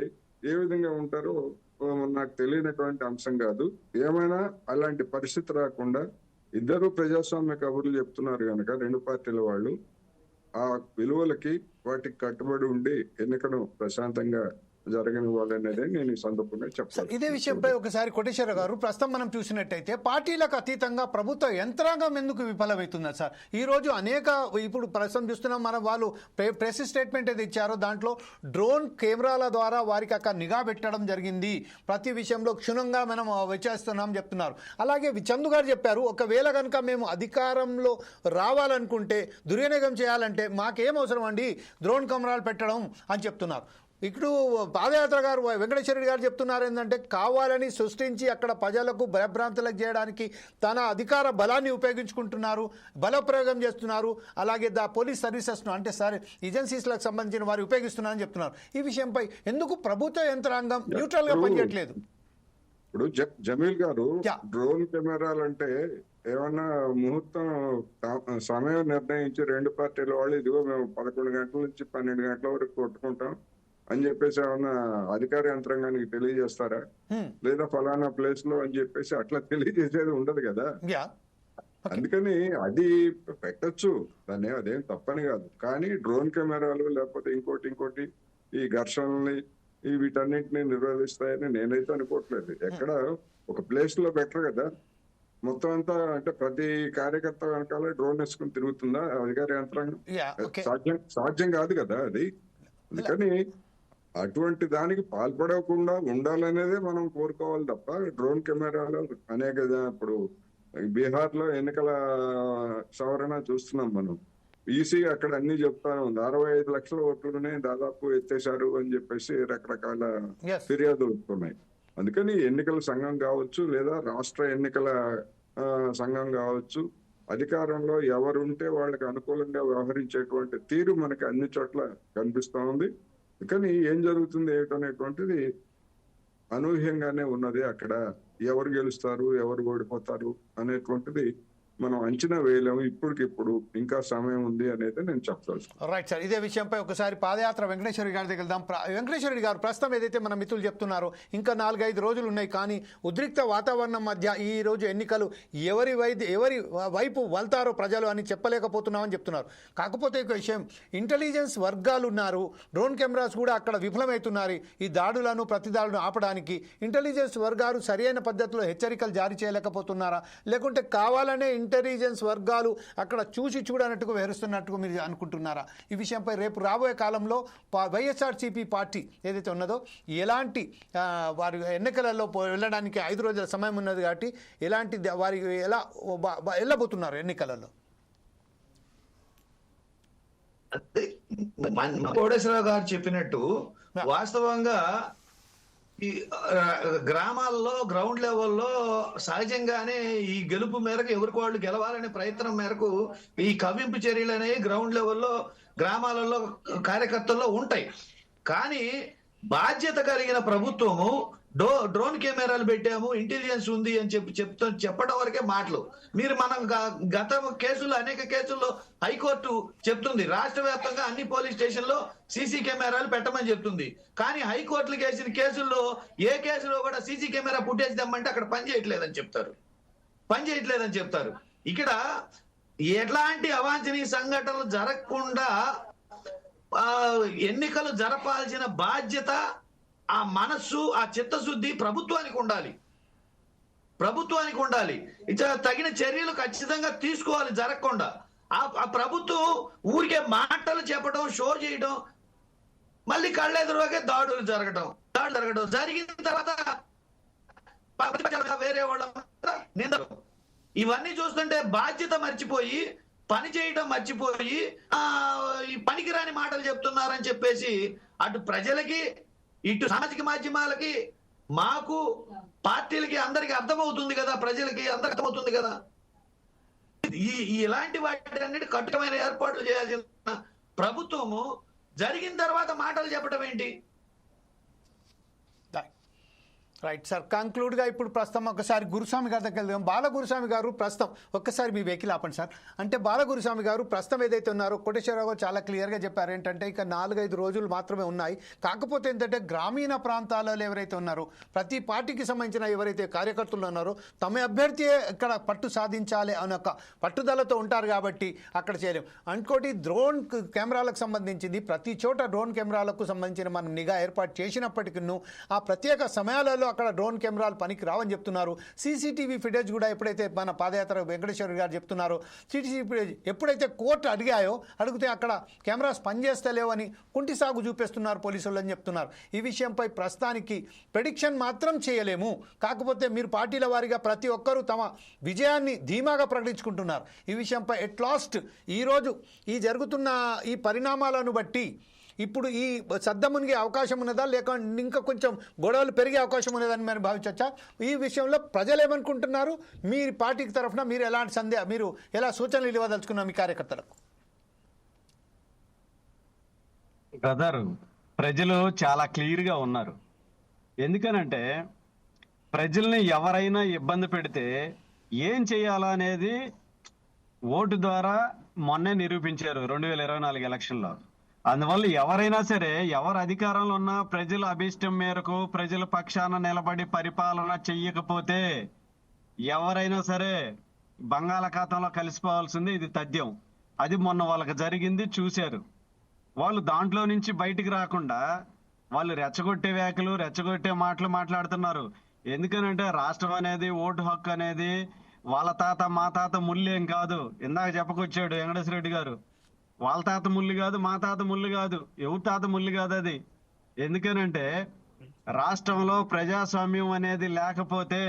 ఏ విధంగా ఉంటారో నాకు తెలియనటువంటి అంశం కాదు. ఏమైనా అలాంటి పరిస్థితి రాకుండా ఇద్దరు ప్రజాస్వామ్య కబుర్లు చెప్తున్నారు కనుక రెండు పార్టీల వాళ్ళు ఆ విలువలకి వాటికి కట్టుబడి ఉండి ఎన్నికను ప్రశాంతంగా జరగనివ్వాలనేదే నేను ఈ సందర్భంగా చెప్తాను. ఇదే విషయంపై ఒకసారి కోటేశ్వర గారు, ప్రస్తుతం మనం చూసినట్టయితే పార్టీలకు అతీతంగా ప్రభుత్వ యంత్రాంగం ఎందుకు విఫలమవుతుందా సార్? ఈ రోజు ఇప్పుడు ప్రస్తుతం చూస్తున్నాం మనం, వాళ్ళు ప్రెస్ స్టేట్మెంట్ ఏది ఇచ్చారో దాంట్లో డ్రోన్ కెమెరాల ద్వారా వారికి అక్కడ నిఘా పెట్టడం జరిగింది, ప్రతి విషయంలో క్షుణ్ణంగా మనం విచారిస్తున్నాం చెప్తున్నారు. అలాగే చందు గారు చెప్పారు, ఒకవేళ కనుక మేము అధికారంలో రావాలనుకుంటే దుర్వినియోగం చేయాలంటే మాకేం అవసరం అండి డ్రోన్ కెమెరాలు పెట్టడం అని చెప్తున్నారు. ఇప్పుడు పాదయాత్ర గారు వెంకటేశ్వర రెడ్డి గారు చెప్తున్నారు ఏంటంటే కావాలని సృష్టించి అక్కడ ప్రజలకు భయభ్రాంతులకు చేయడానికి తన అధికార బలాన్ని ఉపయోగించుకుంటున్నారు, బలప్రయోగం చేస్తున్నారు. అలాగే పోలీస్ సర్వీసెస్ను అంటే ఏజెన్సీస్లకు సంబంధించిన వారు ఉపయోగిస్తున్నారని చెప్తున్నారు. ఈ విషయంపై ఎందుకు ప్రభుత్వ యంత్రాంగం న్యూట్రల్ గా పనిచేయట్లేదు? ఇప్పుడు జమీల్ గారు, డ్రోన్ కెమెరాలు అంటే ఏమన్నా ముహూర్తం సమయం నిర్ణయించి రెండు పార్టీల వాళ్ళు ఇదిగో మేము 11 గంటల నుంచి 12 గంటల వరకు కొట్టుకుంటాం అని చెప్పేసి ఏమన్నా అధికార యంత్రాంగానికి తెలియజేస్తారా? లేదా ఫలానా ప్లేస్ లో అని చెప్పేసి అట్లా తెలియజేసేది ఉండదు కదా. అందుకని అది పెట్టచ్చు, దాన్ని అదేం తప్పని కాదు. కానీ డ్రోన్ కెమెరాలు లేకపోతే ఇంకోటి ఈ ఘర్షణల్ని వీటన్నింటినీ నిరోధిస్తాయని నేనైతే అనుకోవట్లేదు. ఎక్కడ ఒక ప్లేస్ లో బెటర్ కదా, మొత్తం అంతా అంటే ప్రతి కార్యకర్త వెనకాల డ్రోన్ వేసుకుని తిరుగుతుందా అధికార యంత్రాంగం? సాధ్యం కాదు కదా అది. అందుకని అటువంటి దానికి పాల్పడకుండా ఉండాలనేదే మనం కోరుకోవాలి తప్ప డ్రోన్ కెమెరాలు అనేక ఇప్పుడు బీహార్ లో ఎన్నికల సవరణ చూస్తున్నాం మనం. ఈసీ అక్కడ అన్ని చెప్తా ఉంది, 65 లక్షల ఓట్లునే దాదాపు ఎత్తేశారు అని చెప్పేసి రకరకాల ఫిర్యాదులు వస్తున్నాయి. అందుకని ఎన్నికల సంఘం కావచ్చు లేదా రాష్ట్ర ఎన్నికల సంఘం కావచ్చు, అధికారంలో ఎవరుంటే వాళ్ళకి అనుకూలంగా వ్యవహరించేటువంటి తీరు మనకి అన్ని చోట్ల కనిపిస్తా ఉంది. కానీ ఏం జరుగుతుంది ఏమిటనేటువంటిది అనూహ్యంగానే ఉన్నది. అక్కడ ఎవరు గెలుస్తారు ఎవరు ఓడిపోతారు అనేటువంటిది మనం అంచనా వేయలేము. ఇప్పటికిప్పుడు ఇంకా సమయం ఉంది అనేది నేను చెప్పదలుచుకున్నాను. రైట్ సార్, ఇదే విషయంపై ఒకసారి పాదయాత్ర వెంకటేశ్వర గారి దగ్గర వెళ్దాం. వెంకటేశ్వర గారు, ప్రస్తుతం ఏదైతే మన మిత్రులు చెప్తున్నారో ఇంకా 4-5 రోజులు ఉన్నాయి, కానీ ఉద్రిక్త వాతావరణం మధ్య ఈ రోజు ఎన్నికలు ఎవరి వైపు వెళ్తారో ప్రజలు అని చెప్పలేకపోతున్నామని చెప్తున్నారు. కాకపోతే ఒక విషయం, ఇంటెలిజెన్స్ వర్గాలు ఉన్నారు, డ్రోన్ కెమెరాస్ కూడా అక్కడ విఫలమవుతున్నారు. ఈ దాడులను ప్రతిదాడులను ఆపడానికి ఇంటెలిజెన్స్ వర్గాలు సరైన పద్ధతిలో హెచ్చరికలు జారీ చేయలేకపోతున్నారా, లేకుంటే కావాలనే ఇంటెలిజెన్స్ వర్గాలు అక్కడ చూడనట్టుగా వ్యవహరిస్తున్నట్టుగా మీరు అనుకుంటున్నారా? ఈ విషయంపై రేపు రాబోయే కాలంలో వైఎస్ఆర్సీపీ పార్టీ ఏదైతే ఉన్నదో ఎలాంటి వారి ఎన్నికలలో వెళ్ళడానికి 5 రోజుల సమయం ఉన్నది కాబట్టి ఎలాంటి వారి ఎలా వెళ్ళబోతున్నారు ఎన్నికలలో? కోటేశ్వరరావు గారు చెప్పినట్టు వాస్తవంగా ఈ గ్రామాల్లో గ్రౌండ్ లెవెల్లో సహజంగానే ఈ గెలుపు మేరకు ఎవరికి వాళ్ళు గెలవాలనే ప్రయత్నం మేరకు ఈ కవ్వింపు చర్యలు అనేవి గ్రౌండ్ లెవెల్లో గ్రామాలలో కార్యకర్తల్లో ఉంటాయి. కానీ బాధ్యత కలిగిన ప్రభుత్వము డ్రోన్ కెమెరాలు పెట్టాము, ఇంటెలిజెన్స్ ఉంది అని చెప్పడం వరకే మాటలు. మీరు మనం గత కేసుల్లో అనేక కేసుల్లో హైకోర్టు చెప్తుంది రాష్ట్ర వ్యాప్తంగా అన్ని పోలీస్ స్టేషన్లో సీసీ కెమెరాలు పెట్టమని చెప్తుంది. కానీ హైకోర్టులు వేసిన కేసుల్లో ఏ కేసులో కూడా సీసీ కెమెరా ఫుటేజ్ తెమ్మంటే అక్కడ పనిచేయట్లేదని చెప్తారు. ఇక్కడ ఎట్లాంటి అవాంఛనీయ సంఘటనలు జరగకుండా ఎన్నికలు జరపాల్సిన బాధ్యత, ఆ మనస్సు, ఆ చిత్తశుద్ధి ప్రభుత్వానికి ఉండాలి. ఇట్లా తగిన చర్యలు ఖచ్చితంగా తీసుకోవాలి జరగకుండా. ఆ ప్రభుత్వం ఊరికే మాటలు చెప్పడం, షో చేయడం, మళ్ళీ కళ్ళెదురుగా దాడులు జరగడం జరిగిన తర్వాత వేరే వాళ్ళ నిందలు, ఇవన్నీ చూస్తుంటే బాధ్యత మర్చిపోయి, పని చేయడం మర్చిపోయి ఈ పనికిరాని మాటలు చెప్తున్నారని చెప్పేసి అటు ప్రజలకి, ఇటు సామాజిక మాధ్యమాలకి, మాకు పార్టీలకి అందరికి అర్థమవుతుంది కదా, ప్రజలకి అందరికి అర్థమవుతుంది కదా. ఇలాంటి వాటి అన్నిటి కట్టుకమైన ఏర్పాట్లు చేయాల్సిన ప్రభుత్వము జరిగిన తర్వాత మాటలు చెప్పడం ఏంటి? రైట్ సార్, కంక్లూడ్గా ఇప్పుడు ప్రస్తుతం ఒకసారి గురుస్వామి గారి దగ్గరికి వెళ్దాం. బాలగురుస్వామి గారు, ప్రస్తుతం ఒక్కసారి మీ వెహికల్ ఆపండి సార్. అంటే బాలగురుస్వామి గారు ప్రస్తుతం ఏదైతే ఉన్నారో కోటేశ్వరరావు గారు చాలా క్లియర్గా చెప్పారు ఏంటంటే ఇక 4-5 రోజులు మాత్రమే ఉన్నాయి. కాకపోతే ఏంటంటే గ్రామీణ ప్రాంతాలలో ఎవరైతే ఉన్నారో, ప్రతి పార్టీకి సంబంధించిన ఎవరైతే కార్యకర్తలు ఉన్నారో తమ అభ్యర్థి ఇక్కడ పట్టు సాధించాలి అనే ఒక పట్టుదలతో ఉంటారు కాబట్టి అక్కడ చేయలేము. ఇంకోటి డ్రోన్ కెమెరాలకు సంబంధించింది, ప్రతి చోట డ్రోన్ కెమెరాలకు సంబంధించిన మనం నిఘా ఏర్పాటు చేసినప్పటికీ ఆ ప్రత్యేక సమయాలలో అక్కడ డ్రోన్ కెమెరాలు పనికి రావని చెప్తున్నారు. సీసీటీవీ ఫుటేజ్ కూడా ఎప్పుడైతే మన పాదయాత్ర వెంకటేశ్వర గారు చెప్తున్నారో, సీసీటీవీ ఫుటేజ్ ఎప్పుడైతే కోర్టు అడిగితే అక్కడ కెమెరాస్ పనిచేస్తలేవని కుంటి సాగు చూపిస్తున్నారు పోలీసులు అని చెప్తున్నారు. ఈ విషయంపై ప్రస్తుతానికి ప్రెడిక్షన్ మాత్రం చేయలేము. కాకపోతే మీరు పార్టీల వారీగా ప్రతి ఒక్కరూ తమ విజయాన్ని ధీమాగా ప్రకటించుకుంటున్నారు. ఈ విషయంపై ఎట్ లాస్ట్ ఈరోజు ఈ జరుగుతున్న ఈ పరిణామాలను బట్టి ఇప్పుడు ఈ సద్దమునిగే అవకాశం ఉన్నదా, లేక ఇంకా కొంచెం గొడవలు పెరిగే అవకాశం ఉన్నదని మీరు భావించవచ్చా? ఈ విషయంలో ప్రజలు ఏమనుకుంటున్నారు? మీ పార్టీకి తరఫున మీరు ఎలాంటి మీరు ఎలా సూచనలు ఇవ్వదలుచుకున్నారు మీ కార్యకర్తలకు? బ్రదర్, ప్రజలు చాలా క్లియర్గా ఉన్నారు. ఎందుకనంటే ప్రజల్ని ఎవరైనా ఇబ్బంది పెడితే ఏం చేయాలా అనేది ఓటు ద్వారా మొన్నే నిరూపించారు 2024 ఎలక్షన్లో. అందువల్ల ఎవరైనా సరే, ఎవరు అధికారంలో ఉన్నా ప్రజల అభిష్టం మేరకు ప్రజల పక్షాన నిలబడి పరిపాలన చెయ్యకపోతే ఎవరైనా సరే బంగాళాఖాతంలో కలిసిపోవాల్సింది. ఇది తథ్యం. అది మొన్న వాళ్ళకి జరిగింది, చూశారు. వాళ్ళు దాంట్లో నుంచి బయటికి రాకుండా వాళ్ళు రెచ్చగొట్టే వ్యాఖ్యలు, రెచ్చగొట్టే మాటలు మాట్లాడుతున్నారు. ఎందుకనంటే రాష్ట్రం అనేది, ఓటు హక్కు అనేది వాళ్ళ తాత మా తాత ముల్లేం కాదు. ఇందాక చెప్పుకొచ్చాడు వెంకటేశ్వర రెడ్డి గారు, వాళ్ళ తాత ముళ్ళు కాదు, మా తాత ముళ్ళు కాదు, ఎవరి తాత ముళ్ళు కాదు అది. ఎందుకనంటే రాష్ట్రంలో ప్రజాస్వామ్యం అనేది లేకపోతే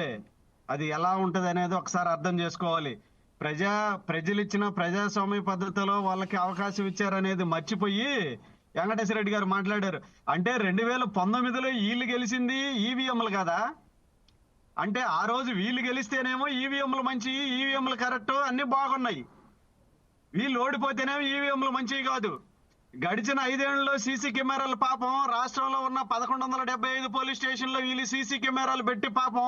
అది ఎలా ఉంటది అనేది ఒకసారి అర్థం చేసుకోవాలి. ప్రజలు ఇచ్చిన ప్రజాస్వామ్య పద్ధతిలో వాళ్ళకి అవకాశం ఇచ్చారనేది మర్చిపోయి వెంకటేశ్వర రెడ్డి గారు మాట్లాడారు. అంటే 2019లో వీళ్ళు గెలిచింది ఈవీఎంలు కదా, అంటే ఆ రోజు వీళ్ళు గెలిస్తేనేమో ఈవీఎంలు మంచి, ఈవీఎంలు కరెక్ట్, అన్ని బాగున్నాయి. వీళ్ళు ఓడిపోతేనేమో ఈవీఎంలు మంచివి కాదు. గడిచిన 5 ఏళ్లలో సీసీ కెమెరాలు పాపం రాష్ట్రంలో ఉన్న 1175 పోలీస్ స్టేషన్లో వీళ్ళు సీసీ కెమెరాలు పెట్టి పాపం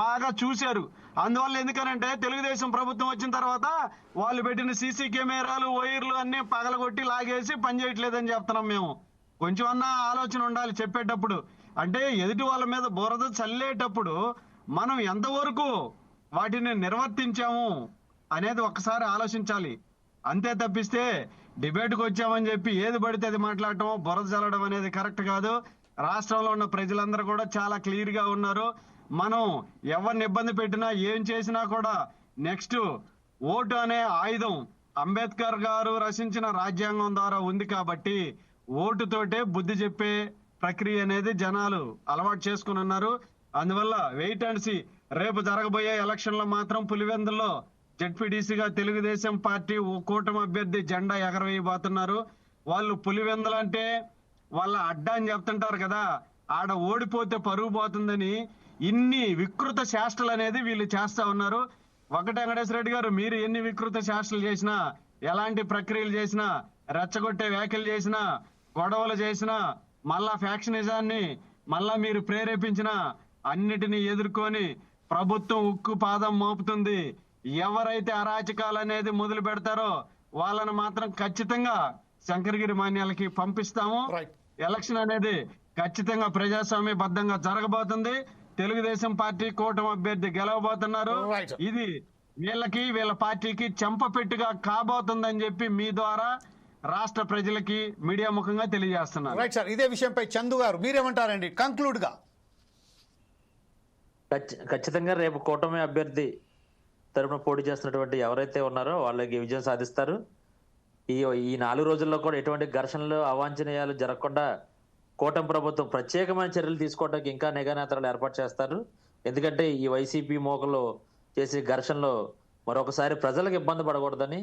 బాగా చూశారు. అందువల్ల ఎందుకనంటే తెలుగుదేశం ప్రభుత్వం వచ్చిన తర్వాత వాళ్ళు పెట్టిన సీసీ కెమెరాలు వైర్లు అన్ని పగలగొట్టి లాగేసి పనిచేయట్లేదని చెప్తున్నాం మేము. కొంచెం అన్నా ఆలోచన ఉండాలి చెప్పేటప్పుడు. అంటే ఎదుటి వాళ్ళ మీద బురద చల్లేటప్పుడు మనం ఎంతవరకు వాటిని నిర్వర్తించాము అనేది ఒక్కసారి ఆలోచించాలి. అంతే తప్పిస్తే డిబేట్కి వచ్చామని చెప్పి ఏది పడితే అది మాట్లాడటం, బురద చల్లడం అనేది కరెక్ట్ కాదు. రాష్ట్రంలో ఉన్న ప్రజలందరూ కూడా చాలా క్లియర్ గా ఉన్నారు. మనం ఎవరిని ఇబ్బంది పెట్టినా ఏం చేసినా కూడా నెక్స్ట్ ఓటు అనే ఆయుధం అంబేద్కర్ గారు రచించిన రాజ్యాంగం ద్వారా ఉంది కాబట్టి ఓటుతోటే బుద్ధి చెప్పే ప్రక్రియ అనేది జనాలు అలవాటు చేసుకుని ఉన్నారు. అందువల్ల వెయిట్ అండ్ సీ. రేపు జరగబోయే ఎలక్షన్ లో మాత్రం పులివెందుల్లో జెడ్పీటీసీగా తెలుగుదేశం పార్టీ కూటమి అభ్యర్థి జెండా ఎగరవేయబోతున్నారు. వాళ్ళు పులివెందులంటే వాళ్ళ అడ్డా అని చెప్తుంటారు కదా, ఆడ ఓడిపోతే పరుగు పోతుందని ఇన్ని వికృత చేష్టలు అనేది వీళ్ళు చేస్తా ఉన్నారు. వెంకటేశ్వర రెడ్డి గారు, మీరు ఎన్ని వికృత చేష్టలు చేసినా, ఎలాంటి ప్రక్రియలు చేసినా, రెచ్చగొట్టే వ్యాఖ్యలు చేసినా, గొడవలు చేసినా, మళ్ళా ఫ్యాక్షనిజాన్ని మళ్ళా మీరు ప్రేరేపించిన అన్నిటినీ ఎదుర్కొని ప్రభుత్వం ఉక్కు పాదం మోపుతుంది. ఎవరైతే అరాచకాలు అనేది మొదలు పెడతారో వాళ్ళని మాత్రం ఖచ్చితంగా శంకరగిరి మాన్యాలకి పంపిస్తాము. ఎలక్షన్ అనేది ఖచ్చితంగా ప్రజాస్వామ్యబద్ధంగా జరగబోతుంది. తెలుగుదేశం పార్టీ కూటమి అభ్యర్థి గెలవబోతున్నారు. ఇది వీళ్ళకి వీళ్ళ పార్టీకి చెంపపెట్టుగా కాబోతుందని చెప్పి మీ ద్వారా రాష్ట్ర ప్రజలకి మీడియా ముఖంగా తెలియజేస్తున్నారు. రైట్ సార్, ఇదే విషయంపై చందు గారు మీరేమంటారండి కంక్లూడ్ గా? ఖచ్చితంగా రేపు కూటమి అభ్యర్థి తరపున పోటీ చేస్తున్నటువంటి ఎవరైతే ఉన్నారో వాళ్ళకి విజయం సాధిస్తారు. ఈ 4 రోజుల్లో కూడా ఎటువంటి ఘర్షణలు, అవాంఛనీయాలు జరగకుండా కూటమి ప్రభుత్వం ప్రత్యేకమైన చర్యలు తీసుకోవడానికి ఇంకా నిఘా నేతలు ఏర్పాటు చేస్తారు. ఎందుకంటే ఈ వైసీపీ మోకలు చేసే ఘర్షణలో మరొకసారి ప్రజలకు ఇబ్బంది పడకూడదని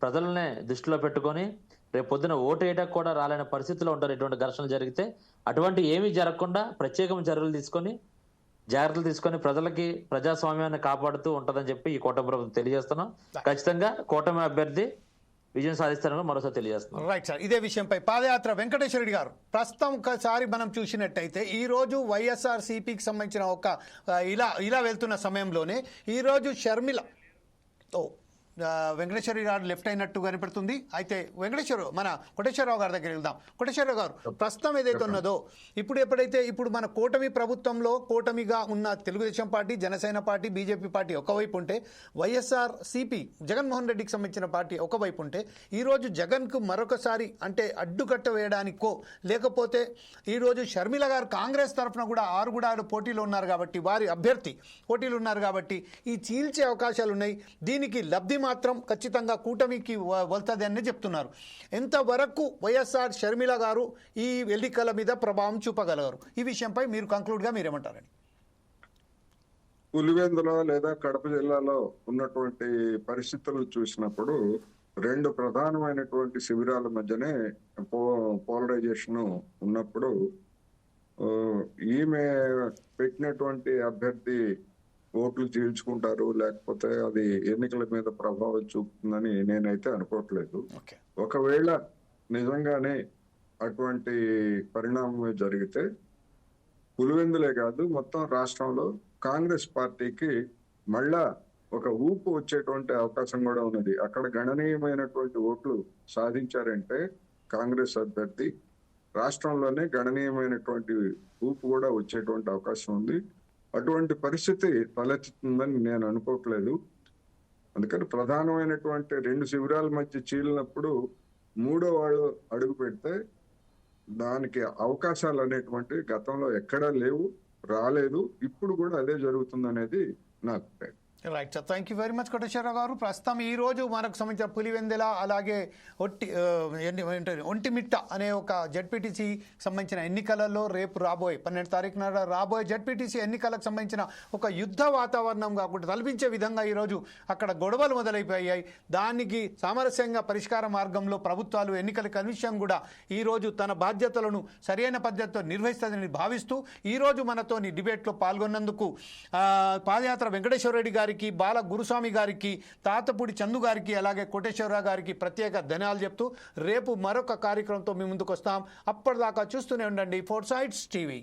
ప్రజలనే దృష్టిలో పెట్టుకొని రేపు పొద్దున ఓటు వేయడానికి కూడా రాలేని పరిస్థితిలో ఉంటారు ఇటువంటి ఘర్షణలు జరిగితే. అటువంటి ఏమీ జరగకుండా ప్రత్యేకమైన చర్యలు తీసుకొని జాగ్రత్తలు తీసుకొని ప్రజలకి ప్రజాస్వామ్యాన్ని కాపాడుతూ ఉంటుందని చెప్పి ఈ కూటమి ప్రభుత్వం తెలియజేస్తున్నాం. ఖచ్చితంగా కూటమి అభ్యర్థి విజయం సాధిస్తారని మరోసారి తెలియజేస్తున్నాం. రైట్ సార్, ఇదే విషయంపై పాదయాత్ర వెంకటేశ్వర రెడ్డి గారు, ప్రస్తుతం ఒకసారి మనం చూసినట్టయితే ఈ రోజు వైఎస్ఆర్ సిపికి సంబంధించిన ఒక ఇలా వెళ్తున్న సమయంలోనే ఈ రోజు షర్మిల వెంకటేశ్వర గారు లెఫ్ట్ అయినట్టు కనిపెడుతుంది. అయితే మన కోటేశ్వరరావు గారి దగ్గర వెళ్దాం. కోటేశ్వరరావు గారు, ప్రస్తుతం ఏదైతే ఉన్నదో ఇప్పుడు మన కూటమి ప్రభుత్వంలో కూటమిగా ఉన్న Telugu Desam party, Janasena party, BJP party ఒకవైపు ఉంటే, వైఎస్ఆర్ సిపి జగన్మోహన్ రెడ్డికి సంబంధించిన పార్టీ ఒకవైపు ఉంటే, ఈరోజు జగన్కు మరొకసారి అంటే అడ్డుకట్ట వేయడానికో లేకపోతే ఈరోజు షర్మిల గారు కాంగ్రెస్ తరఫున కూడా 6 గుడాలు పోటీలో ఉన్నారు కాబట్టి, వారి అభ్యర్థి పోటీలు ఉన్నారు కాబట్టి ఈ చీల్చే అవకాశాలు ఉన్నాయి. దీనికి లబ్ధి మాత్రం ఖచ్చితంగా కూటమికి వెళ్తుంది అని చెప్తున్నారు. ఎంతవరకు వైఎస్ఆర్ షర్మిల గారు ఈ ఎన్నికల మీద ప్రభావం చూపగలరు? ఈ విషయంపై మీరు కంక్లూడ్గా మీరేమంటారండి? పులివెందులో లేదా కడప జిల్లాలో ఉన్నటువంటి పరిస్థితులు చూసినప్పుడు 2 ప్రధానమైనటువంటి శిబిరాల మధ్యనే పోలరైజేషన్ ఉన్నప్పుడు ఈమె పెట్టినటువంటి అభ్యర్థి ఓట్లు చీల్చుకుంటారు, లేకపోతే అది ఎన్నికల మీద ప్రభావం చూపుతుందని నేనైతే అనుకోవట్లేదు. ఒకవేళ నిజంగానే అటువంటి పరిణామం జరిగితే పులివెందులే కాదు మొత్తం రాష్ట్రంలో కాంగ్రెస్ పార్టీకి మళ్ళా ఒక ఊపు వచ్చేటువంటి అవకాశం కూడా ఉన్నది. అక్కడ గణనీయమైనటువంటి ఓట్లు సాధించారంటే కాంగ్రెస్ అభ్యర్థి రాష్ట్రంలోనే గణనీయమైనటువంటి ఊపు కూడా వచ్చేటువంటి అవకాశం ఉంది. అటువంటి పరిస్థితి తలెత్తుతుందని నేను అనుకోవట్లేదు. అందుకని ప్రధానమైనటువంటి 2 శిబిరాల మధ్య చీలినప్పుడు 3వ వాళ్ళు అడుగు పెడితే దానికి అవకాశాలు అనేటువంటి గతంలో ఎక్కడా లేవు, రాలేదు. ఇప్పుడు కూడా అదే జరుగుతుందనేది నా అభిప్రాయం. Right sir, thank you very much Koteswararao గారు. ప్రస్తుతం ఈ రోజు మనకు సంబంధించిన పులివెందుల అలాగే ఒంటిమిట్ట అనే ఒక జెడ్పీటీసీ సంబంధించిన ఎన్నికలలో రేపు రాబోయే 12వ తారీఖున రాబోయే జెడ్పీటీసీ ఎన్నికలకు సంబంధించిన ఒక యుద్ధ వాతావరణం కాకుండా తలపించే విధంగా ఈరోజు అక్కడ గొడవలు మొదలైపోయాయి. దానికి సామరస్యంగా పరిష్కార మార్గంలో ప్రభుత్వాలు, ఎన్నికల కమిషన్ కూడా ఈరోజు తన బాధ్యతలను సరైన పద్ధతితో నిర్వహిస్తుందని భావిస్తూ ఈరోజు మనతోని డిబేట్లో పాల్గొన్నందుకు పాదయాత్ర వెంకటేశ్వర రెడ్డి గారికి గారికి, బాల గురుస్వామి గారికి, తాతపూడి చందు గారికి, అలాగే కోటేశ్వరరావు గారికి ప్రత్యేక ధన్యవాదాలు చెప్తూ రేపు మరొక కార్యక్రమంతో మీ ముందుకు వస్తాం. అప్పటిదాకా చూస్తూనే ఉండండి ఫోర్ సైడ్స్ టీవీ.